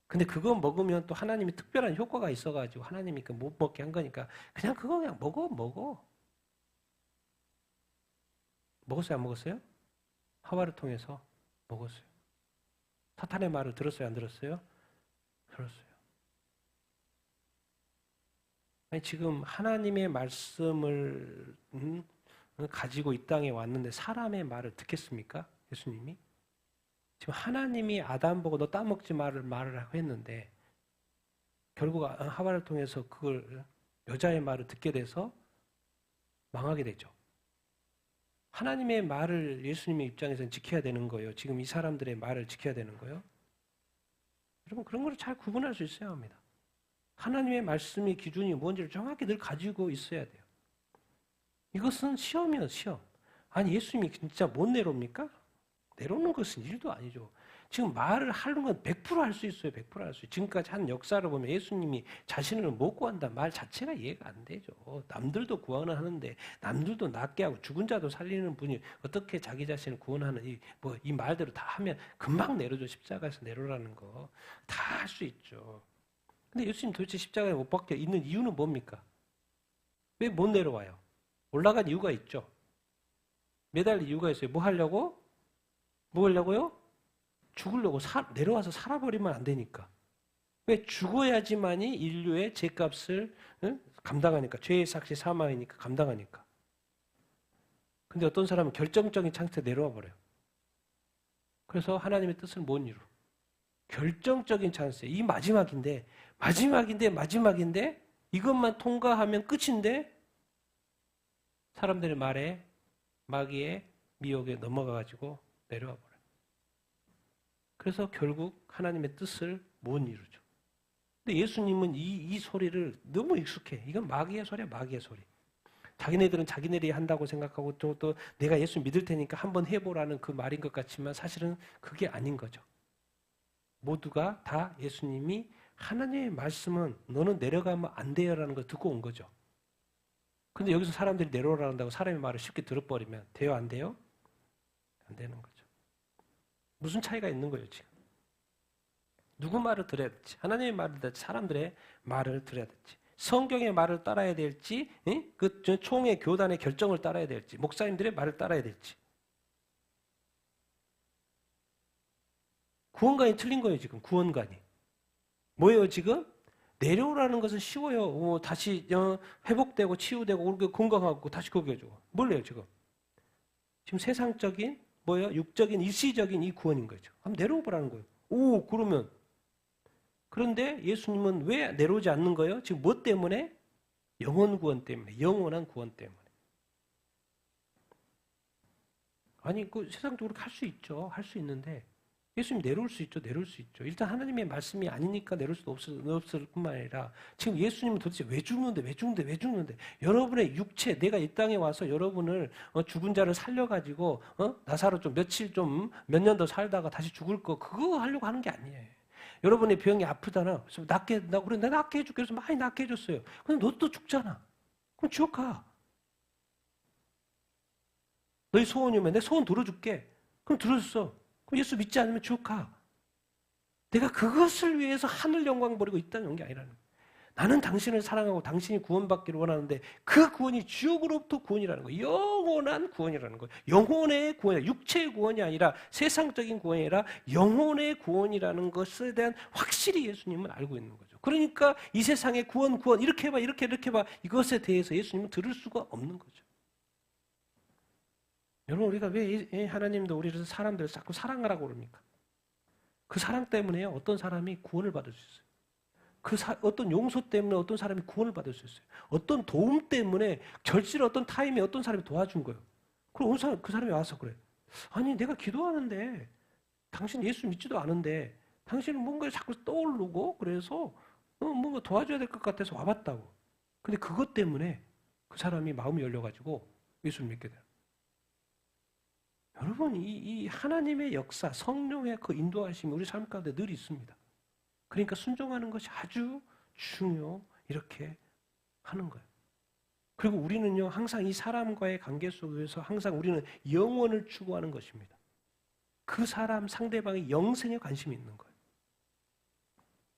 근데 그거 먹으면 또 하나님이 특별한 효과가 있어가지고 하나님이 못 먹게 한 거니까 그냥 그거 그냥 먹어. 먹었어요 안 먹었어요? 하와를 통해서 먹었어요. 사탄의 말을 들었어요 안 들었어요? 들었어요. 아니 지금 하나님의 말씀을 가지고 이 땅에 왔는데 사람의 말을 듣겠습니까? 예수님이? 지금 하나님이 아담 보고 너 따먹지 말을 하고 했는데 결국 하와를 통해서 그걸 여자의 말을 듣게 돼서 망하게 되죠. 하나님의 말을 예수님의 입장에서는 지켜야 되는 거예요. 지금 이 사람들의 말을 지켜야 되는 거예요. 여러분 그런 걸 잘 구분할 수 있어야 합니다. 하나님의 말씀의 기준이 뭔지를 정확히 늘 가지고 있어야 돼요. 이것은 시험이에요, 시험. 아니, 예수님이 진짜 못 내려옵니까? 내려오는 것은 일도 아니죠. 지금 말을 하는 건 100% 할 수 있어요, 100% 할 수 있어요. 지금까지 한 역사를 보면 예수님이 자신을 못 구한다 말 자체가 이해가 안 되죠. 남들도 구원을 하는데, 남들도 낫게 하고 죽은 자도 살리는 분이 어떻게 자기 자신을 구원하는 이 말대로 다 하면 금방 내려줘, 십자가에서 내려라는 거. 다 할 수 있죠. 근데 예수님 도대체 십자가에 못 박혀 있는 이유는 뭡니까? 왜 못 내려와요? 올라간 이유가 있죠. 매달릴 이유가 있어요. 뭐 하려고? 뭐 하려고요? 죽으려고 내려와서 살아버리면 안 되니까. 왜? 죽어야지만이 인류의 죄값을 감당하니까. 죄의 삭시 사망이니까 감당하니까. 근데 어떤 사람은 결정적인 상태에 내려와 버려요. 그래서 하나님의 뜻을 못 이루. 결정적인 찬스에 이 마지막인데 이것만 통과하면 끝인데 사람들의 말에 마귀의 미혹에 넘어가가지고 내려와 버려요. 그래서 결국 하나님의 뜻을 못 이루죠. 근데 예수님은 이 소리를 너무 익숙해. 이건 마귀의 소리야, 마귀의 소리. 자기네들은 자기네들이 한다고 생각하고 또 내가 예수 믿을 테니까 한번 해보라는 그 말인 것 같지만 사실은 그게 아닌 거죠. 모두가 다 예수님이 하나님의 말씀은 너는 내려가면 안 돼요라는 걸 듣고 온 거죠. 근데 여기서 사람들이 내려오라 한다고 사람의 말을 쉽게 들어버리면 돼요, 안 돼요? 안 되는 거죠. 무슨 차이가 있는 거예요, 지금? 누구 말을 들어야 될지, 하나님의 말을 들어야 될지, 사람들의 말을 들어야 될지, 성경의 말을 따라야 될지, 그 총회 교단의 결정을 따라야 될지, 목사님들의 말을 따라야 될지. 구원관이 틀린 거예요, 지금. 구원관이. 뭐예요, 지금? 내려오라는 것은 쉬워요. 다시 회복되고 치유되고 건강하고 다시 거겨주고. 뭘래요, 지금? 지금 세상적인 뭐예요? 육적인 일시적인 이 구원인 거죠. 한번 내려오라는 거예요. 오, 그러면 그런데 예수님은 왜 내려오지 않는 거예요? 지금 뭐 때문에? 영원 구원 때문에, 영원한 구원 때문에. 아니, 그 세상적으로 할 수 있죠. 할 수 있는데 예수님 내려올 수 있죠. 내려올 수 있죠. 일단 하나님의 말씀이 아니니까 내려올 수 없을 뿐만 아니라 지금 예수님은 도대체 왜 죽는데 여러분의 육체, 내가 이 땅에 와서 여러분을 죽은 자를 살려가지고 나사로 좀 며칠 좀 몇 년 더 살다가 다시 죽을 거 그거 하려고 하는 게 아니에요. 여러분의 병이 아프잖아. 그래서 내가 낫게 해줄게. 그래서 많이 낫게 해줬어요. 근데 너 또 죽잖아. 그럼 지옥 가. 너희 소원이면 내 소원 들어줄게. 그럼 들어줬어. 그럼 예수 믿지 않으면 지옥 가. 내가 그것을 위해서 하늘 영광 버리고 있다는 게 아니라는 거예요. 나는 당신을 사랑하고 당신이 구원받기를 원하는데 그 구원이 지옥으로부터 구원이라는 거예요. 영원한 구원이라는 거예요. 영혼의 구원이 육체의 구원이 아니라 세상적인 구원이 아니라 영혼의 구원이라는 것에 대한 확실히 예수님은 알고 있는 거죠. 그러니까 이 세상의 구원 이렇게 해봐 이렇게 해봐 이것에 대해서 예수님은 들을 수가 없는 거죠. 여러분 우리가 왜 하나님도 우리를 사람들을 자꾸 사랑하라고 그럽니까? 그 사랑 때문에 어떤 사람이 구원을 받을 수 있어요. 어떤 용서 때문에 어떤 사람이 구원을 받을 수 있어요. 어떤 도움 때문에 절실 어떤 타임에 어떤 사람이 도와준 거예요. 그럼 그 사람이 와서 그래. 아니 내가 기도하는데 당신 예수 믿지도 않은데 당신은 뭔가 자꾸 떠오르고 그래서 뭔가 도와줘야 될 것 같아서 와봤다고. 근데 그것 때문에 그 사람이 마음이 열려가지고 예수를 믿게 돼요. 여러분 이 하나님의 역사 성령의 그 인도하심이 우리 삶 가운데 늘 있습니다. 그러니까 순종하는 것이 아주 중요 이렇게 하는 거예요. 그리고 우리는요 항상 이 사람과의 관계 속에서 항상 우리는 영원을 추구하는 것입니다. 그 사람 상대방의 영생에 관심이 있는 거예요.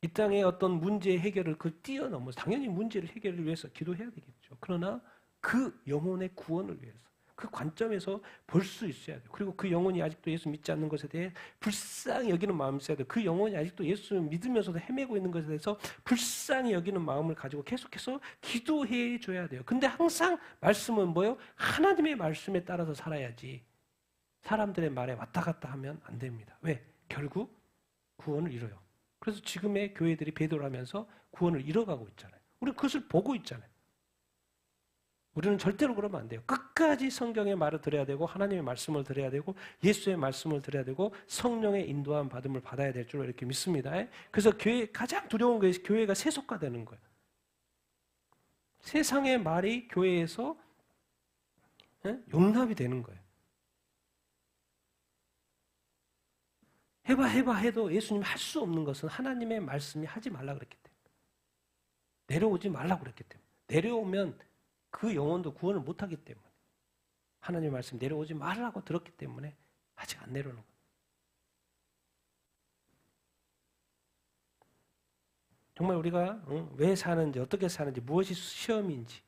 이 땅의 어떤 문제 해결을 뛰어넘어서 당연히 문제를 해결을 위해서 기도해야 되겠죠. 그러나 그 영혼의 구원을 위해서 그 관점에서 볼 수 있어야 돼요. 그리고 그 영혼이 아직도 예수 믿지 않는 것에 대해 불쌍히 여기는 마음이 있어야 돼요. 그 영혼이 아직도 예수 믿으면서도 헤매고 있는 것에 대해서 불쌍히 여기는 마음을 가지고 계속해서 기도해 줘야 돼요. 근데 항상 말씀은 뭐예요? 하나님의 말씀에 따라서 살아야지 사람들의 말에 왔다 갔다 하면 안 됩니다. 왜? 결국 구원을 잃어요. 그래서 지금의 교회들이 배도를 하면서 구원을 잃어가고 있잖아요. 우리는 그것을 보고 있잖아요. 우리는 절대로 그러면 안 돼요. 끝까지 성경의 말을 들어야 되고 하나님의 말씀을 들어야 되고 예수의 말씀을 들어야 되고 성령의 인도함 받음을 받아야 될 줄로 이렇게 믿습니다. 그래서 가장 두려운 것이 교회가 세속화되는 거예요. 세상의 말이 교회에서 용납이 되는 거예요. 해봐 해도 예수님 할 수 없는 것은 하나님의 말씀이 하지 말라 그랬기 때문에 내려오지 말라 그랬기 때문에 내려오면 그 영혼도 구원을 못하기 때문에 하나님의 말씀 내려오지 말라고 들었기 때문에 아직 안 내려오는 거예요. 정말 우리가 왜 사는지 어떻게 사는지 무엇이 시험인지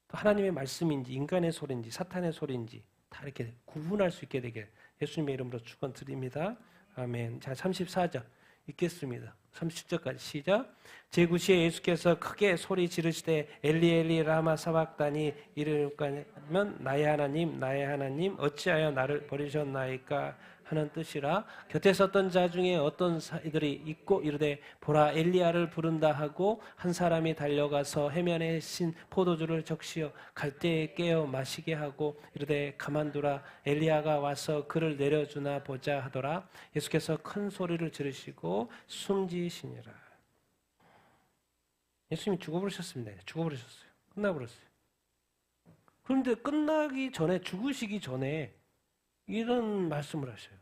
또 하나님의 말씀인지 인간의 소리인지 사탄의 소리인지 다 이렇게 구분할 수 있게 되게 예수님의 이름으로 축원드립니다. 아멘. 자 34절 읽겠습니다. 30절까지 시작. 제9시에 예수께서 크게 소리 지르시되 엘리 엘리 라마 사박다니 이르면 나의 하나님 어찌하여 나를 버리셨나이까 하는 뜻이라. 곁에 섰던 자 중에 어떤 이들이 있고 이르되 보라 엘리야를 부른다 하고 한 사람이 달려가서 해면에 신 포도주를 적시어 갈대에 깨어 마시게 하고 이르되 가만두라 엘리야가 와서 그를 내려주나 보자 하더라. 예수께서 큰 소리를 지르시고 숨지시니라. 예수님이 죽어버리셨습니다. 죽어버리셨어요. 끝나버렸어요. 그런데 끝나기 전에 죽으시기 전에 이런 말씀을 하셔요.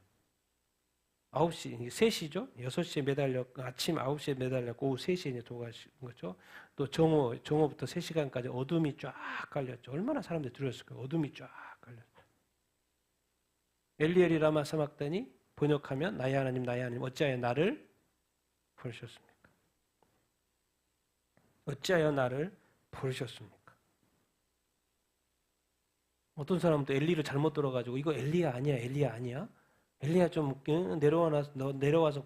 9시, 3시죠? 6시에 매달렸고, 아침 9시에 매달렸고, 오후 3시에 이제 돌아가신 거죠. 또 정오부터 3시간까지 어둠이 쫙 깔렸죠. 얼마나 사람들이 두려웠을까요? 어둠이 쫙 깔렸죠. 엘리 라마 사박다니 번역하면 나의 하나님 어찌하여 나를 버리셨습니까? 어찌하여 나를 버리셨습니까? 어떤 사람은 또 엘리를 잘못 들어가지고 이거 엘리야 아니야? 엘리야 좀 내려와서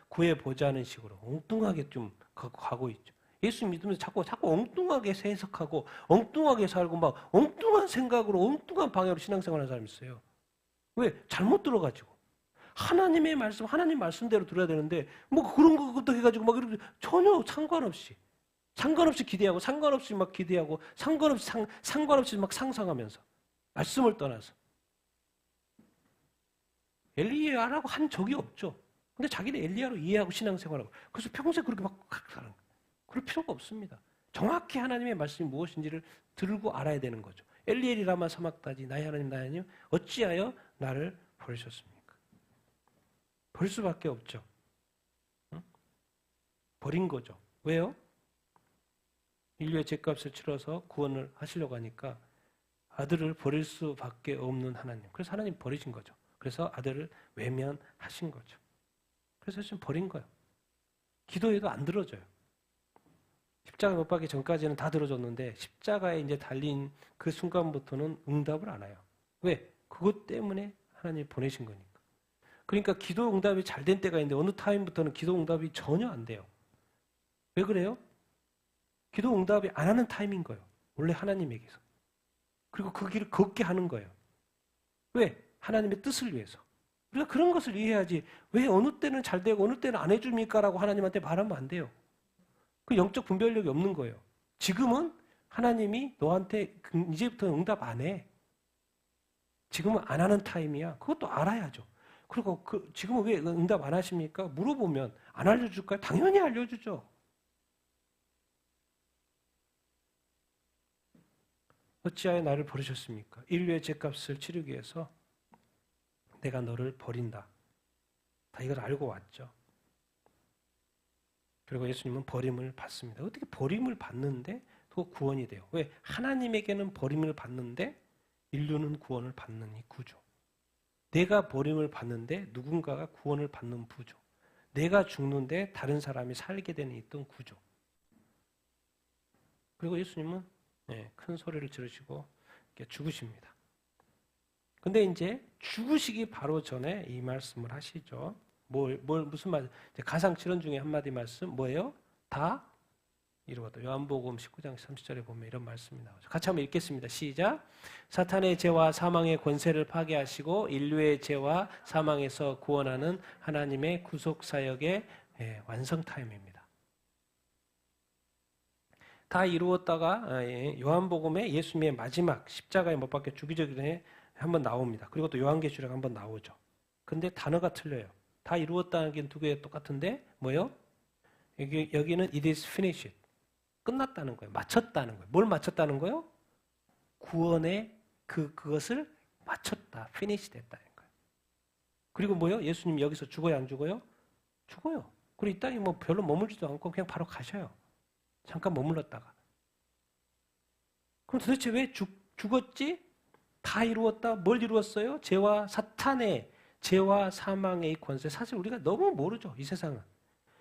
구해보자는 식으로 엉뚱하게 좀 가고 있죠. 예수 믿으면서 자꾸 엉뚱하게 해석하고 엉뚱하게 살고 막 엉뚱한 생각으로 엉뚱한 방향으로 신앙생활하는 사람이 있어요. 왜? 잘못 들어가지고. 하나님의 말씀, 하나님 말씀대로 들어야 되는데 뭐 그런 것부터 해가지고 막 이렇게 전혀 상관없이 기대하고 상관없이 막 기대하고 상관없이 막 상상하면서 말씀을 떠나서 엘리야라고 한 적이 없죠. 근데 자기는 엘리야로 이해하고 신앙생활하고 그래서 평생 그렇게 막 사는 거예요. 그럴 필요가 없습니다. 정확히 하나님의 말씀이 무엇인지를 들고 알아야 되는 거죠. 엘리 라마 사박다니 나의 하나님 어찌하여 나를 버리셨습니까? 볼 수밖에 없죠. 버린 거죠. 왜요? 인류의 죄값을 치러서 구원을 하시려고 하니까 아들을 버릴 수밖에 없는 하나님. 그래서 하나님 버리신 거죠. 그래서 아들을 외면하신 거죠. 그래서 지금 버린 거예요. 기도해도 안 들어줘요. 십자가 못 박기 전까지는 다 들어줬는데 십자가에 이제 달린 그 순간부터는 응답을 안 해요. 왜? 그것 때문에 하나님이 보내신 거니까. 그러니까 기도 응답이 잘 된 때가 있는데 어느 타임부터는 기도 응답이 전혀 안 돼요. 왜 그래요? 기도 응답이 안 하는 타임인 거예요. 원래 하나님에게서. 그리고 그 길을 걷게 하는 거예요. 왜? 하나님의 뜻을 위해서. 우리가 그런 것을 이해해야지 왜 어느 때는 잘 되고 어느 때는 안 해줍니까? 라고 하나님한테 말하면 안 돼요. 그 영적 분별력이 없는 거예요. 지금은 하나님이 너한테 이제부터 응답 안 해. 지금은 안 하는 타임이야. 그것도 알아야죠. 그리고 지금은 왜 응답 안 하십니까? 물어보면 안 알려줄까요? 당연히 알려주죠. 어찌하여 나를 버리셨습니까? 인류의 죄값을 치르기 위해서 내가 너를 버린다. 다 이걸 알고 왔죠. 그리고 예수님은 버림을 받습니다. 어떻게 버림을 받는데 또 구원이 돼요? 왜? 하나님에게는 버림을 받는데 인류는 구원을 받는 이 구조. 내가 버림을 받는데 누군가가 구원을 받는 구조. 내가 죽는데 다른 사람이 살게 되는 있던 구조. 그리고 예수님은 큰 소리를 지르시고 죽으십니다. 근데 이제 죽으시기 바로 전에 이 말씀을 하시죠. 무슨 말? 가상칠언 중에 한마디 말씀 뭐예요? 다 이루었다. 요한복음 19장 30절에 보면 이런 말씀이 나오죠. 같이 한번 읽겠습니다. 시작. 사탄의 죄와 사망의 권세를 파괴하시고 인류의 죄와 사망에서 구원하는 하나님의 구속 사역의 완성 타임입니다. 다 이루었다가 요한복음에 예수님의 마지막 십자가에 못 박혀 죽이기 전에 한번 나옵니다. 그리고 또 요한계시록 한번 나오죠. 근데 단어가 틀려요. 다 이루었다는 게 두 개 똑같은데 뭐요? 여기는 it is finished. 끝났다는 거예요. 마쳤다는 거예요. 뭘 마쳤다는 거예요? 구원의 그것을 마쳤다. finish 됐다는 거예요. 그리고 뭐요? 예수님 여기서 죽어요, 안 죽어요? 죽어요. 그리고 이 땅에 뭐 별로 머물지도 않고 그냥 바로 가셔요. 잠깐 머물렀다가. 그럼 도대체 왜 죽었지? 다 이루었다. 뭘 이루었어요? 죄와 사탄의 죄와 사망의 권세. 사실 우리가 너무 모르죠. 이 세상은.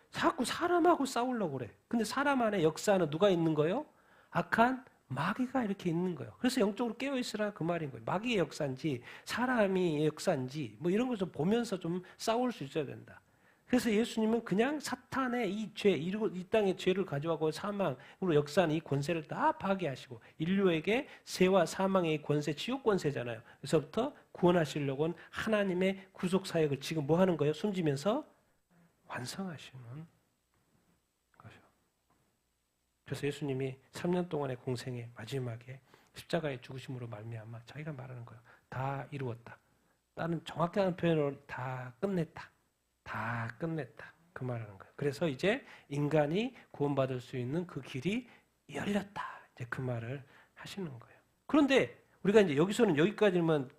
자꾸 사람하고 싸우려고 그래. 근데 사람 안에 역사는 누가 있는 거예요? 악한 마귀가 이렇게 있는 거예요. 그래서 영적으로 깨어있으라 그 말인 거예요. 마귀의 역사인지 사람이 역사인지 뭐 이런 걸 좀 보면서 좀 싸울 수 있어야 된다. 그래서 예수님은 그냥 사탄의 이 죄, 이 땅의 죄를 가져가고 사망으로 역사하는 이 권세를 다 파괴하시고 인류에게 죄와 사망의 권세, 지옥 권세잖아요. 그래서부터 구원하시려고 하나님의 구속 사역을 지금 뭐 하는 거예요? 숨지면서 완성하시는 거죠. 그래서 예수님이 3년 동안의 공생의 마지막에 십자가의 죽으심으로 말미암아 자기가 말하는 거예요. 다 이루었다. 나는 정확한 표현으로 다 끝냈다. 다 끝냈다. 그 말하는 거예요. 그래서 이제 인간이 구원받을 수 있는 그 길이 열렸다. 이제 그 말을 하시는 거예요. 그런데 우리가 이제 여기서는 여기까지만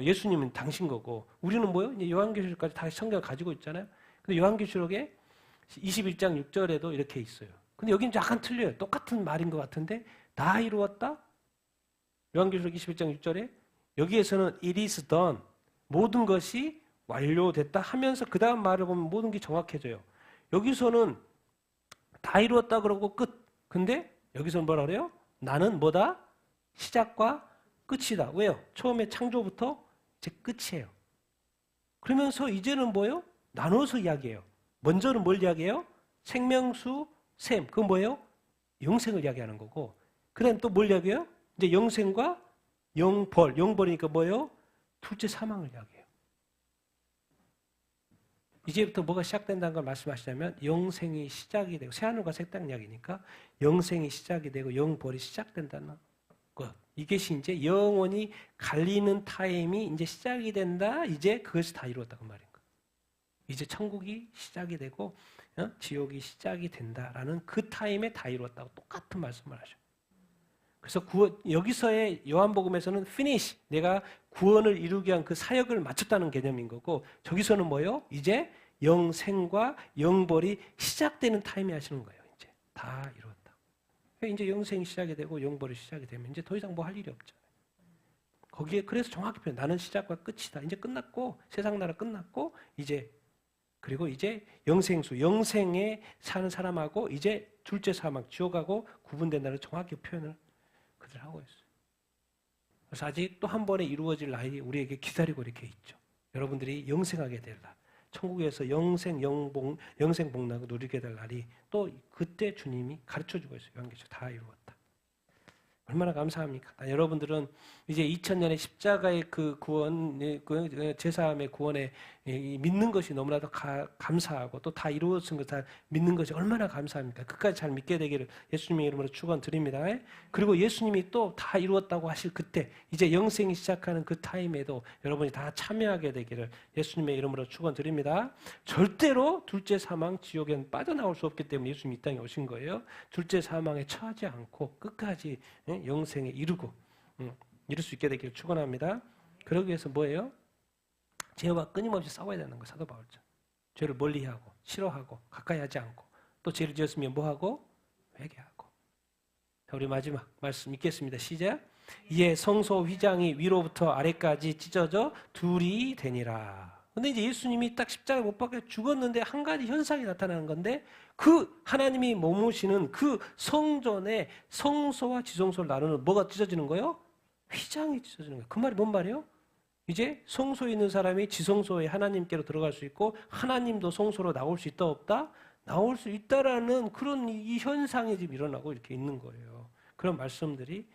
예수님은 당신 거고 우리는 뭐요? 이제 요한계시록까지 다 성경을 가지고 있잖아요. 근데 요한계시록에 21장 6절에도 이렇게 있어요. 근데 여기는 약간 틀려요. 똑같은 말인 것 같은데 다 이루었다? 요한계시록 21장 6절에 여기에서는 it is done. 모든 것이 완료됐다 하면서 그 다음 말을 보면 모든 게 정확해져요. 여기서는 다 이루었다 그러고 끝. 근데 여기서는 뭐라 그래요? 나는 뭐다? 시작과 끝이다. 왜요? 처음에 창조부터 이제 끝이에요. 그러면서 이제는 뭐예요? 나눠서 이야기해요. 먼저는 뭘 이야기해요? 생명수, 샘. 그건 뭐예요? 영생을 이야기하는 거고. 그 다음에 또 뭘 이야기해요? 이제 영생과 영벌. 영벌이니까 뭐예요? 둘째 사망을 이야기해요. 이제부터 뭐가 시작된다는 걸 말씀하시자면 영생이 시작이 되고 새하늘과 새 땅 이야기니까 영생이 시작이 되고 영벌이 시작된다는 것. 이것이 이제 영원히 갈리는 타임이 이제 시작이 된다. 이제 그것이 다 이루었다 그 말인 거예요. 이제 천국이 시작이 되고 지옥이 시작이 된다라는 그 타임에 다 이루었다고 똑같은 말씀을 하셔. 그래서 여기서의 요한복음에서는 finish, 내가 구원을 이루기 위한 그 사역을 마쳤다는 개념인 거고 저기서는 뭐예요? 이제 영생과 영벌이 시작되는 타임에 하시는 거예요. 이제 다 이뤘다. 이제 영생이 시작이 되고 영벌이 시작이 되면 이제 더 이상 뭐 할 일이 없잖아요. 거기에 그래서 정확히 표현, 나는 시작과 끝이다. 이제 끝났고 세상 나라 끝났고 이제 그리고 이제 영생수, 영생에 사는 사람하고 이제 둘째 사망, 지옥하고 구분된다는 정확히 표현을 그들 하고 있어요. 그래서 아직 또 한 번에 이루어질 날이 우리에게 기다리고 이렇게 있죠. 여러분들이 영생하게 될 날, 천국에서 영생, 영생 복락을 누리게 될 날이 또 그때 주님이 가르쳐주고 있어요. 요한계시록 다 이루었다. 얼마나 감사합니까? 여러분들은 이제 2000년의 십자가의 그 구원, 그 제사함의 구원에 믿는 것이 너무나도 감사하고 또 다 이루어진 것 다 믿는 것이 얼마나 감사합니까? 끝까지 잘 믿게 되기를 예수님의 이름으로 축원드립니다. 그리고 예수님이 또 다 이루었다고 하실 그때 이제 영생이 시작하는 그 타임에도 여러분이 다 참여하게 되기를 예수님의 이름으로 축원드립니다. 절대로 둘째 사망 지옥에는 빠져나올 수 없기 때문에 예수님이 이 땅에 오신 거예요. 둘째 사망에 처하지 않고 끝까지 영생에 이루고 이룰 수 있게 되기를 축원합니다. 그러기 위해서 뭐예요? 죄와 끊임없이 싸워야 되는 거예요. 사도 바울처럼. 죄를 멀리하고 싫어하고 가까이 하지 않고 또 죄를 지었으면 뭐하고? 회개하고. 자, 우리 마지막 말씀 읽겠습니다. 시작. 이에 성소 휘장이 위로부터 아래까지 찢어져 둘이 되니라. 근데 이제 예수님이 딱 십자가에 못 박혀 죽었는데 한 가지 현상이 나타나는 건데 그 하나님이 머무시는 그 성전의 성소와 지성소를 나누는 뭐가 찢어지는 거예요? 휘장이 찢어지는 거예요. 그 말이 뭔 말이에요? 이제 성소에 있는 사람이 지성소에 하나님께로 들어갈 수 있고 하나님도 성소로 나올 수 있다 없다? 나올 수 있다라는 그런 이 현상이 지금 일어나고 이렇게 있는 거예요. 그런 말씀들이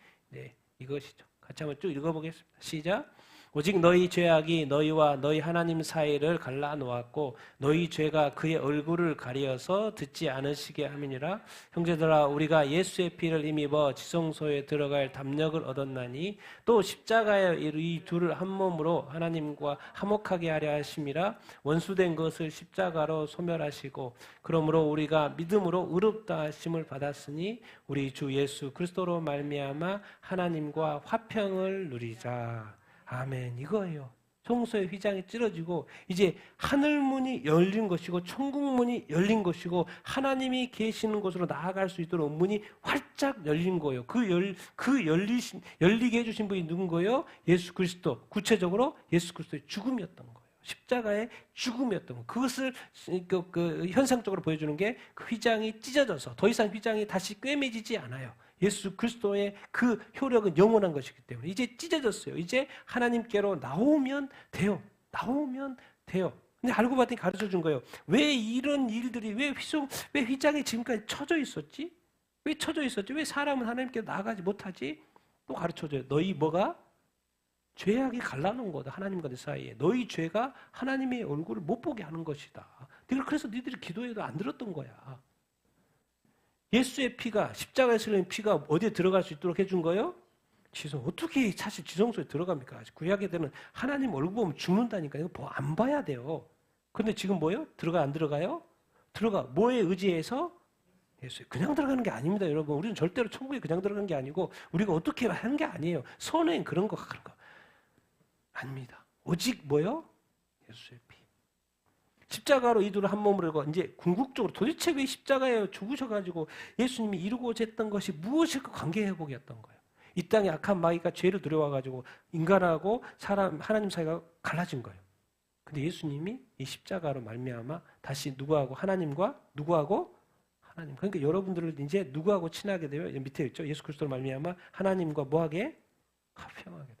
이것이죠. 같이 한번 쭉 읽어보겠습니다. 시작. 오직 너희 죄악이 너희와 너희 하나님 사이를 갈라놓았고 너희 죄가 그의 얼굴을 가리어서 듣지 않으시게 함이니라. 형제들아 우리가 예수의 피를 힘입어 지성소에 들어갈 담력을 얻었나니 또 십자가에 이 둘을 한 몸으로 하나님과 화목하게 하려 하심이라. 원수된 것을 십자가로 소멸하시고 그러므로 우리가 믿음으로 의롭다 하심을 받았으니 우리 주 예수 그리스도로 말미암아 하나님과 화평을 누리자. 아멘. 이거예요. 성소의 휘장이 찢어지고 이제 하늘문이 열린 것이고 천국문이 열린 것이고 하나님이 계시는 곳으로 나아갈 수 있도록 문이 활짝 열린 거예요. 열리게 해주신 분이 누군 거예요? 예수 그리스도. 구체적으로 예수 그리스도의 죽음이었던 거예요. 십자가의 죽음이었던 거. 그것을 현상적으로 보여주는 게 그 휘장이 찢어져서 더 이상 휘장이 다시 꿰매지지 않아요. 예수 그리스도의 그 효력은 영원한 것이기 때문에 이제 찢어졌어요. 이제 하나님께로 나오면 돼요. 나오면 돼요. 근데 알고 봤더니 가르쳐 준 거예요. 왜 이런 일들이 왜 휘장이 지금까지 쳐져 있었지? 왜 쳐져 있었지? 왜 사람은 하나님께 나아가지 못하지? 또 가르쳐 줘요. 너희 뭐가? 죄악이 갈라놓은 거다. 하나님과 내 사이에. 너희 죄가 하나님의 얼굴을 못 보게 하는 것이다. 그래서 너희들이 기도해도 안 들었던 거야. 예수의 피가 십자가에 실린 피가 어디에 들어갈 수 있도록 해준 거예요? 지성. 어떻게 사실 지성소에 들어갑니까? 구약에 되는 하나님 얼굴 보면 죽는다니까요. 뭐 안 봐야 돼요. 근데 지금 뭐예요? 들어가 안 들어가요? 들어가. 뭐에 의지해서? 예수에. 그냥 들어가는 게 아닙니다, 여러분. 우리는 절대로 천국에 그냥 들어가는 게 아니고 우리가 어떻게 하는 게 아니에요. 선행 그런 거 아닙니다. 오직 뭐요? 예수의 피. 십자가로 이 둘을 한 몸으로 하고 이제 궁극적으로 도대체 왜 십자가에 죽으셔가지고 예수님이 이루고자 했던 것이 무엇일까 관계 회복이었던 거예요. 이 땅에 악한 마귀가 죄를 들여와가지고 인간하고 하나님 사이가 갈라진 거예요. 근데 예수님이 이 십자가로 말미암아 다시 누구하고 하나님과 누구하고 하나님. 그러니까 여러분들을 이제 누구하고 친하게 되요? 밑에 있죠. 예수 그리스도로 말미암아 하나님과 뭐하게? 화평하게 돼요.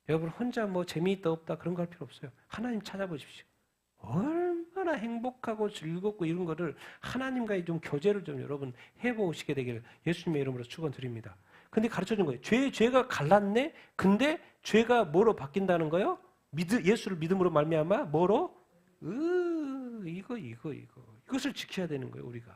여러분 혼자 뭐 재미있다 없다 그런 거 할 필요 없어요. 하나님 찾아보십시오. 얼마나 행복하고 즐겁고 이런 거를 하나님과의 좀 교제를 좀 여러분 해보시게 되기를 예수님의 이름으로 축원드립니다. 근데 가르쳐준 거예요. 죄가 갈랐네? 근데 죄가 뭐로 바뀐다는 거예요? 예수를 믿음으로 말미암아 뭐로? 이것을 지켜야 되는 거예요, 우리가.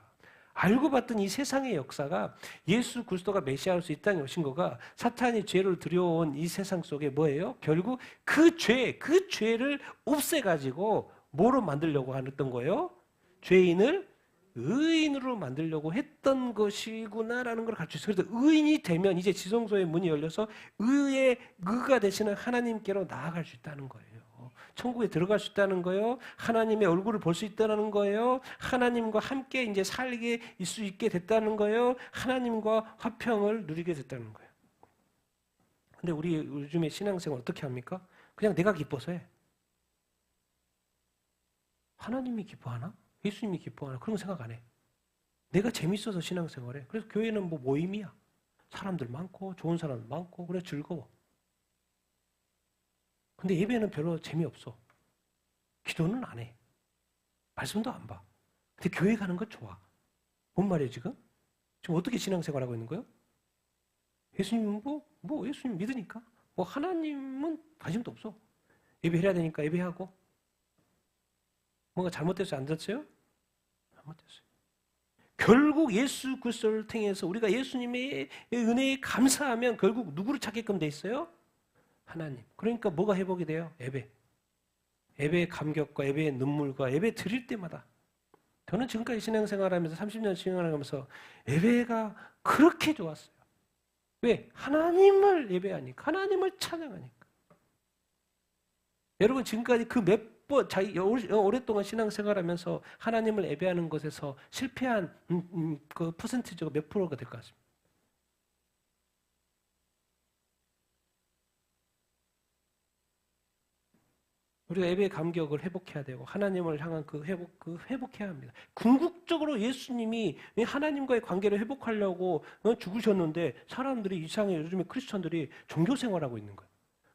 알고 봤더니 이 세상의 역사가 예수 그리스도가 메시아로서 이 땅에 오신 거가 사탄이 죄를 들여온 이 세상 속에 뭐예요? 결국 그 죄를 없애가지고 뭐로 만들려고 했던 거예요? 죄인을 의인으로 만들려고 했던 것이구나라는 걸 가르쳤어요. 그래서 의인이 되면 이제 지성소의 문이 열려서 의가 되시는 하나님께로 나아갈 수 있다는 거예요. 천국에 들어갈 수 있다는 거예요. 하나님의 얼굴을 볼 수 있다는 거예요. 하나님과 함께 이제 살게 수 있게 됐다는 거예요. 하나님과 화평을 누리게 됐다는 거예요. 근데 우리 요즘에 신앙생활 어떻게 합니까? 그냥 내가 기뻐서 해. 하나님이 기뻐하나? 예수님이 기뻐하나? 그런 거 생각 안 해. 내가 재밌어서 신앙생활해. 그래서 교회는 뭐 모임이야. 사람들 많고 좋은 사람 많고 그래 즐거워. 근데 예배는 별로 재미없어. 기도는 안 해. 말씀도 안 봐. 근데 교회 가는 거 좋아. 뭔 말이에요 지금? 지금 어떻게 신앙생활하고 있는 거예요? 예수님은 뭐 예수님 믿으니까. 뭐 하나님은 관심도 없어. 예배해야 되니까 예배하고. 뭔가 잘못됐어요? 안 됐어요? 잘못됐어요. 결국 예수 그리스도를 통해서 우리가 예수님의 은혜에 감사하면 결국 누구를 찾게끔 돼 있어요? 하나님. 그러니까 뭐가 회복이 돼요? 예배. 예배의 감격과 예배의 눈물과 예배 드릴 때마다. 저는 지금까지 신앙생활하면서 30년 신앙하면서 예배가 그렇게 좋았어요. 왜? 하나님을 예배하니까. 하나님을 찬양하니까. 여러분 지금까지 그 몇 번, 오랫동안 신앙생활하면서 하나님을 예배하는 것에서 실패한 그 퍼센티지가 몇 프로가 될 것 같습니다. 우리가 예배의 감격을 회복해야 되고 하나님을 향한 회복해야 합니다. 궁극적으로 예수님이 하나님과의 관계를 회복하려고 죽으셨는데 사람들이 이상해 요즘에 크리스천들이 종교 생활하고 있는 거예요.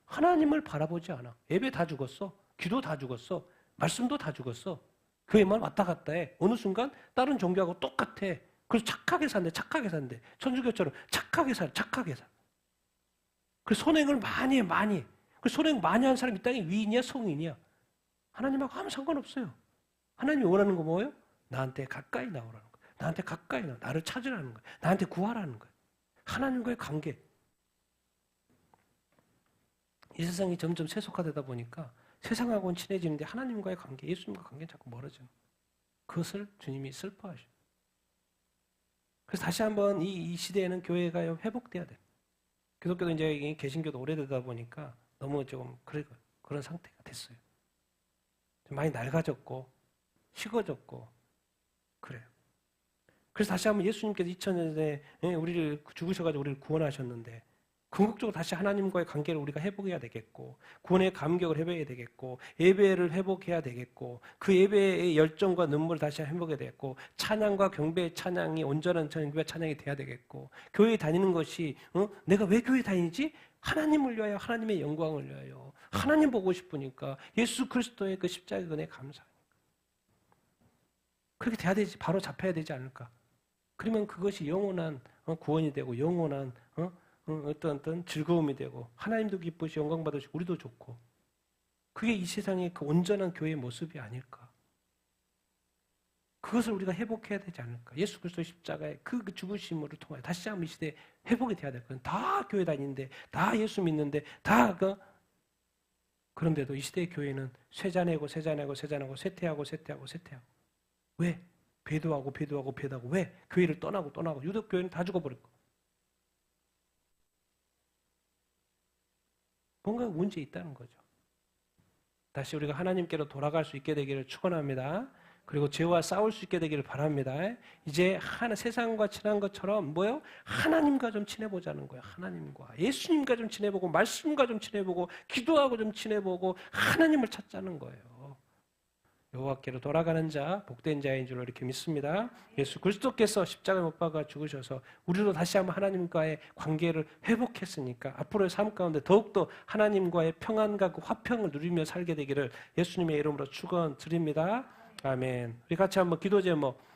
하나님을 바라보지 않아. 예배 다 죽었어. 기도 다 죽었어. 말씀도 다 죽었어. 교회만 왔다 갔다 해. 어느 순간 다른 종교하고 똑같아. 그래서 착하게 산대. 천주교처럼 착하게 살. 그래서 선행을 많이 해. 그 선행 많이 한 사람이 이 땅에 위인이야, 성인이야? 하나님하고 아무 상관없어요. 하나님이 원하는 거 뭐예요? 나한테 가까이 나오라는 거예요. 나한테 가까이 나와. 나를 찾으라는 거예요. 나한테 구하라는 거예요. 하나님과의 관계. 이 세상이 점점 세속화되다 보니까 세상하고는 친해지는데 하나님과의 관계, 예수님과 관계는 자꾸 멀어지는 거예요. 그것을 주님이 슬퍼하셔요. 그래서 다시 한번 이 시대에는 교회가 회복돼야 돼요. 기독교도 이제 개신교도 오래되다 보니까 너무 좀 그런 상태가 됐어요. 많이 낡아졌고 식어졌고 그래요. 그래서 다시 한번 예수님께서 2000년 전에 우리를 죽으셔가지고 우리를 구원하셨는데 궁극적으로 다시 하나님과의 관계를 우리가 회복해야 되겠고 구원의 감격을 회복해야 되겠고 예배를 회복해야 되겠고 그 예배의 열정과 눈물을 다시 회복해야 되겠고 찬양과 경배의 찬양이 온전한 경배의 찬양이 돼야 되겠고 교회에 다니는 것이 내가 왜 교회 다니지? 하나님을 위하여 하나님의 영광을 위하여 하나님 보고 싶으니까 예수 그리스도의 그 십자가의 은혜에 감사하니까 그렇게 돼야 되지 바로 잡혀야 되지 않을까? 그러면 그것이 영원한 구원이 되고 영원한 어떤 즐거움이 되고 하나님도 기쁘시고 영광 받으시고 우리도 좋고 그게 이 세상의 그 온전한 교회의 모습이 아닐까? 그것을 우리가 회복해야 되지 않을까? 예수 그리스도의 십자가의 그 죽으심으로 통하여 다시 한번 이 시대에 회복이 돼야 될 거예요. 다 교회 다니는데 다 예수 믿는데 다 그런데도 이 시대의 교회는 쇠잔하고 쇠퇴하고 왜? 배도하고 왜? 교회를 떠나고 유독 교회는 다 죽어버렸고 뭔가 문제 있다는 거죠. 다시 우리가 하나님께로 돌아갈 수 있게 되기를 축원합니다. 그리고 죄와 싸울 수 있게 되기를 바랍니다. 이제 세상과 친한 것처럼 뭐요? 하나님과 좀 친해보자는 거예요. 하나님과 예수님과 좀 친해보고 말씀과 좀 친해보고 기도하고 좀 친해보고 하나님을 찾자는 거예요. 여호와께로 돌아가는 자 복된 자인 줄로 이렇게 믿습니다. 예수 그리스도께서 십자가에 못 박아 죽으셔서 우리도 다시 한번 하나님과의 관계를 회복했으니까 앞으로의 삶 가운데 더욱더 하나님과의 평안과 그 화평을 누리며 살게 되기를 예수님의 이름으로 축원드립니다. 아멘. 우리 같이 한번 기도 제목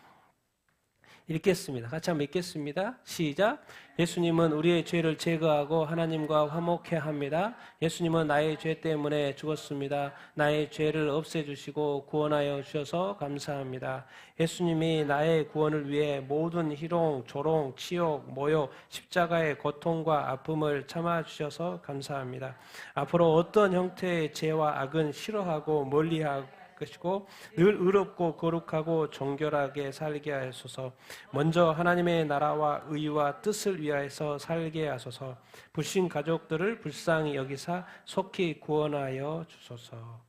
읽겠습니다. 같이 한번 읽겠습니다. 시작. 예수님은 우리의 죄를 제거하고 하나님과 화목해 합니다. 예수님은 나의 죄 때문에 죽었습니다. 나의 죄를 없애주시고 구원하여 주셔서 감사합니다. 예수님이 나의 구원을 위해 모든 희롱, 조롱, 치욕, 모욕, 십자가의 고통과 아픔을 참아주셔서 감사합니다. 앞으로 어떤 형태의 죄와 악은 싫어하고 멀리하고 것이고 늘 의롭고 거룩하고 정결하게 살게 하소서. 먼저 하나님의 나라와 의와 뜻을 위하여서 살게 하소서. 불신 가족들을 불쌍히 여기사 속히 구원하여 주소서.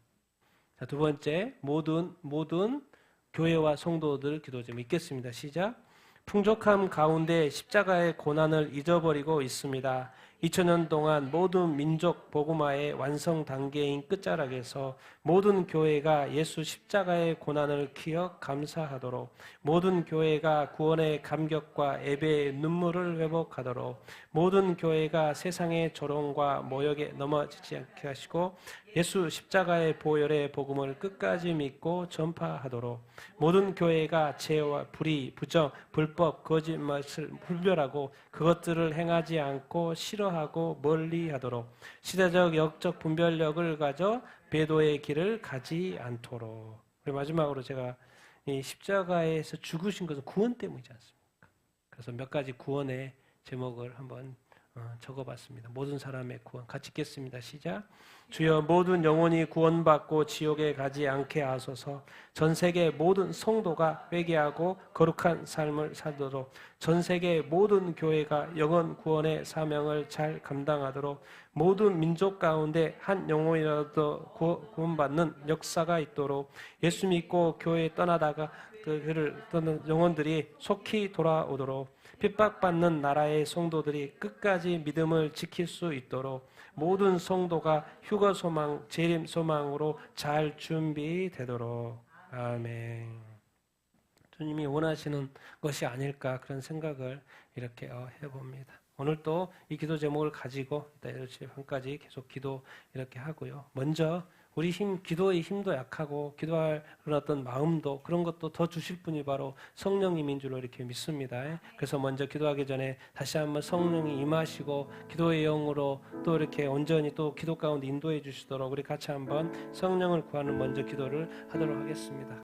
자, 두 번째, 모든 교회와 성도들 기도 좀 읽겠습니다. 시작. 풍족함 가운데 십자가의 고난을 잊어버리고 있습니다. 2000년 동안 모든 민족 복음화의 완성 단계인 끝자락에서 모든 교회가 예수 십자가의 고난을 기억 감사하도록, 모든 교회가 구원의 감격과 예배의 눈물을 회복하도록, 모든 교회가 세상의 조롱과 모욕에 넘어지지 않게 하시고 예수 십자가의 보혈의 복음을 끝까지 믿고 전파하도록, 모든 교회가 죄와 불의, 부정, 불법, 거짓말을 분별하고 그것들을 행하지 않고 싫어하고 멀리하도록, 시대적 영적 분별력을 가져 배도의 길을 가지 않도록. 그리고 마지막으로 제가 이 십자가에서 죽으신 것은 구원 때문이지 않습니까? 그래서 몇 가지 구원의 제목을 한번 적어봤습니다. 모든 사람의 구원. 같이 읽겠습니다. 시작. 주여 모든 영혼이 구원받고 지옥에 가지 않게 하소서. 전 세계 모든 성도가 회개하고 거룩한 삶을 살도록, 전 세계 모든 교회가 영혼 구원의 사명을 잘 감당하도록, 모든 민족 가운데 한 영혼이라도 구원받는 역사가 있도록, 예수 믿고 교회에 떠나다가 그를 떠난 영혼들이 속히 돌아오도록, 핍박받는 나라의 성도들이 끝까지 믿음을 지킬 수 있도록 모든 성도가 휴거 소망, 재림 소망으로 잘 준비되도록. 아멘. 주님이 원하시는 것이 아닐까 그런 생각을 이렇게 해봅니다. 오늘 또 이 기도 제목을 가지고 이따 한까지 계속 기도 이렇게 하고요. 먼저 우리 기도의 힘도 약하고 기도할 어떤 마음도 그런 것도 더 주실 분이 바로 성령님인 줄로 이렇게 믿습니다. 그래서 먼저 기도하기 전에 다시 한번 성령이 임하시고 기도의 영으로 또 이렇게 온전히 또 기도 가운데 인도해 주시도록 우리 같이 한번 성령을 구하는 먼저 기도를 하도록 하겠습니다.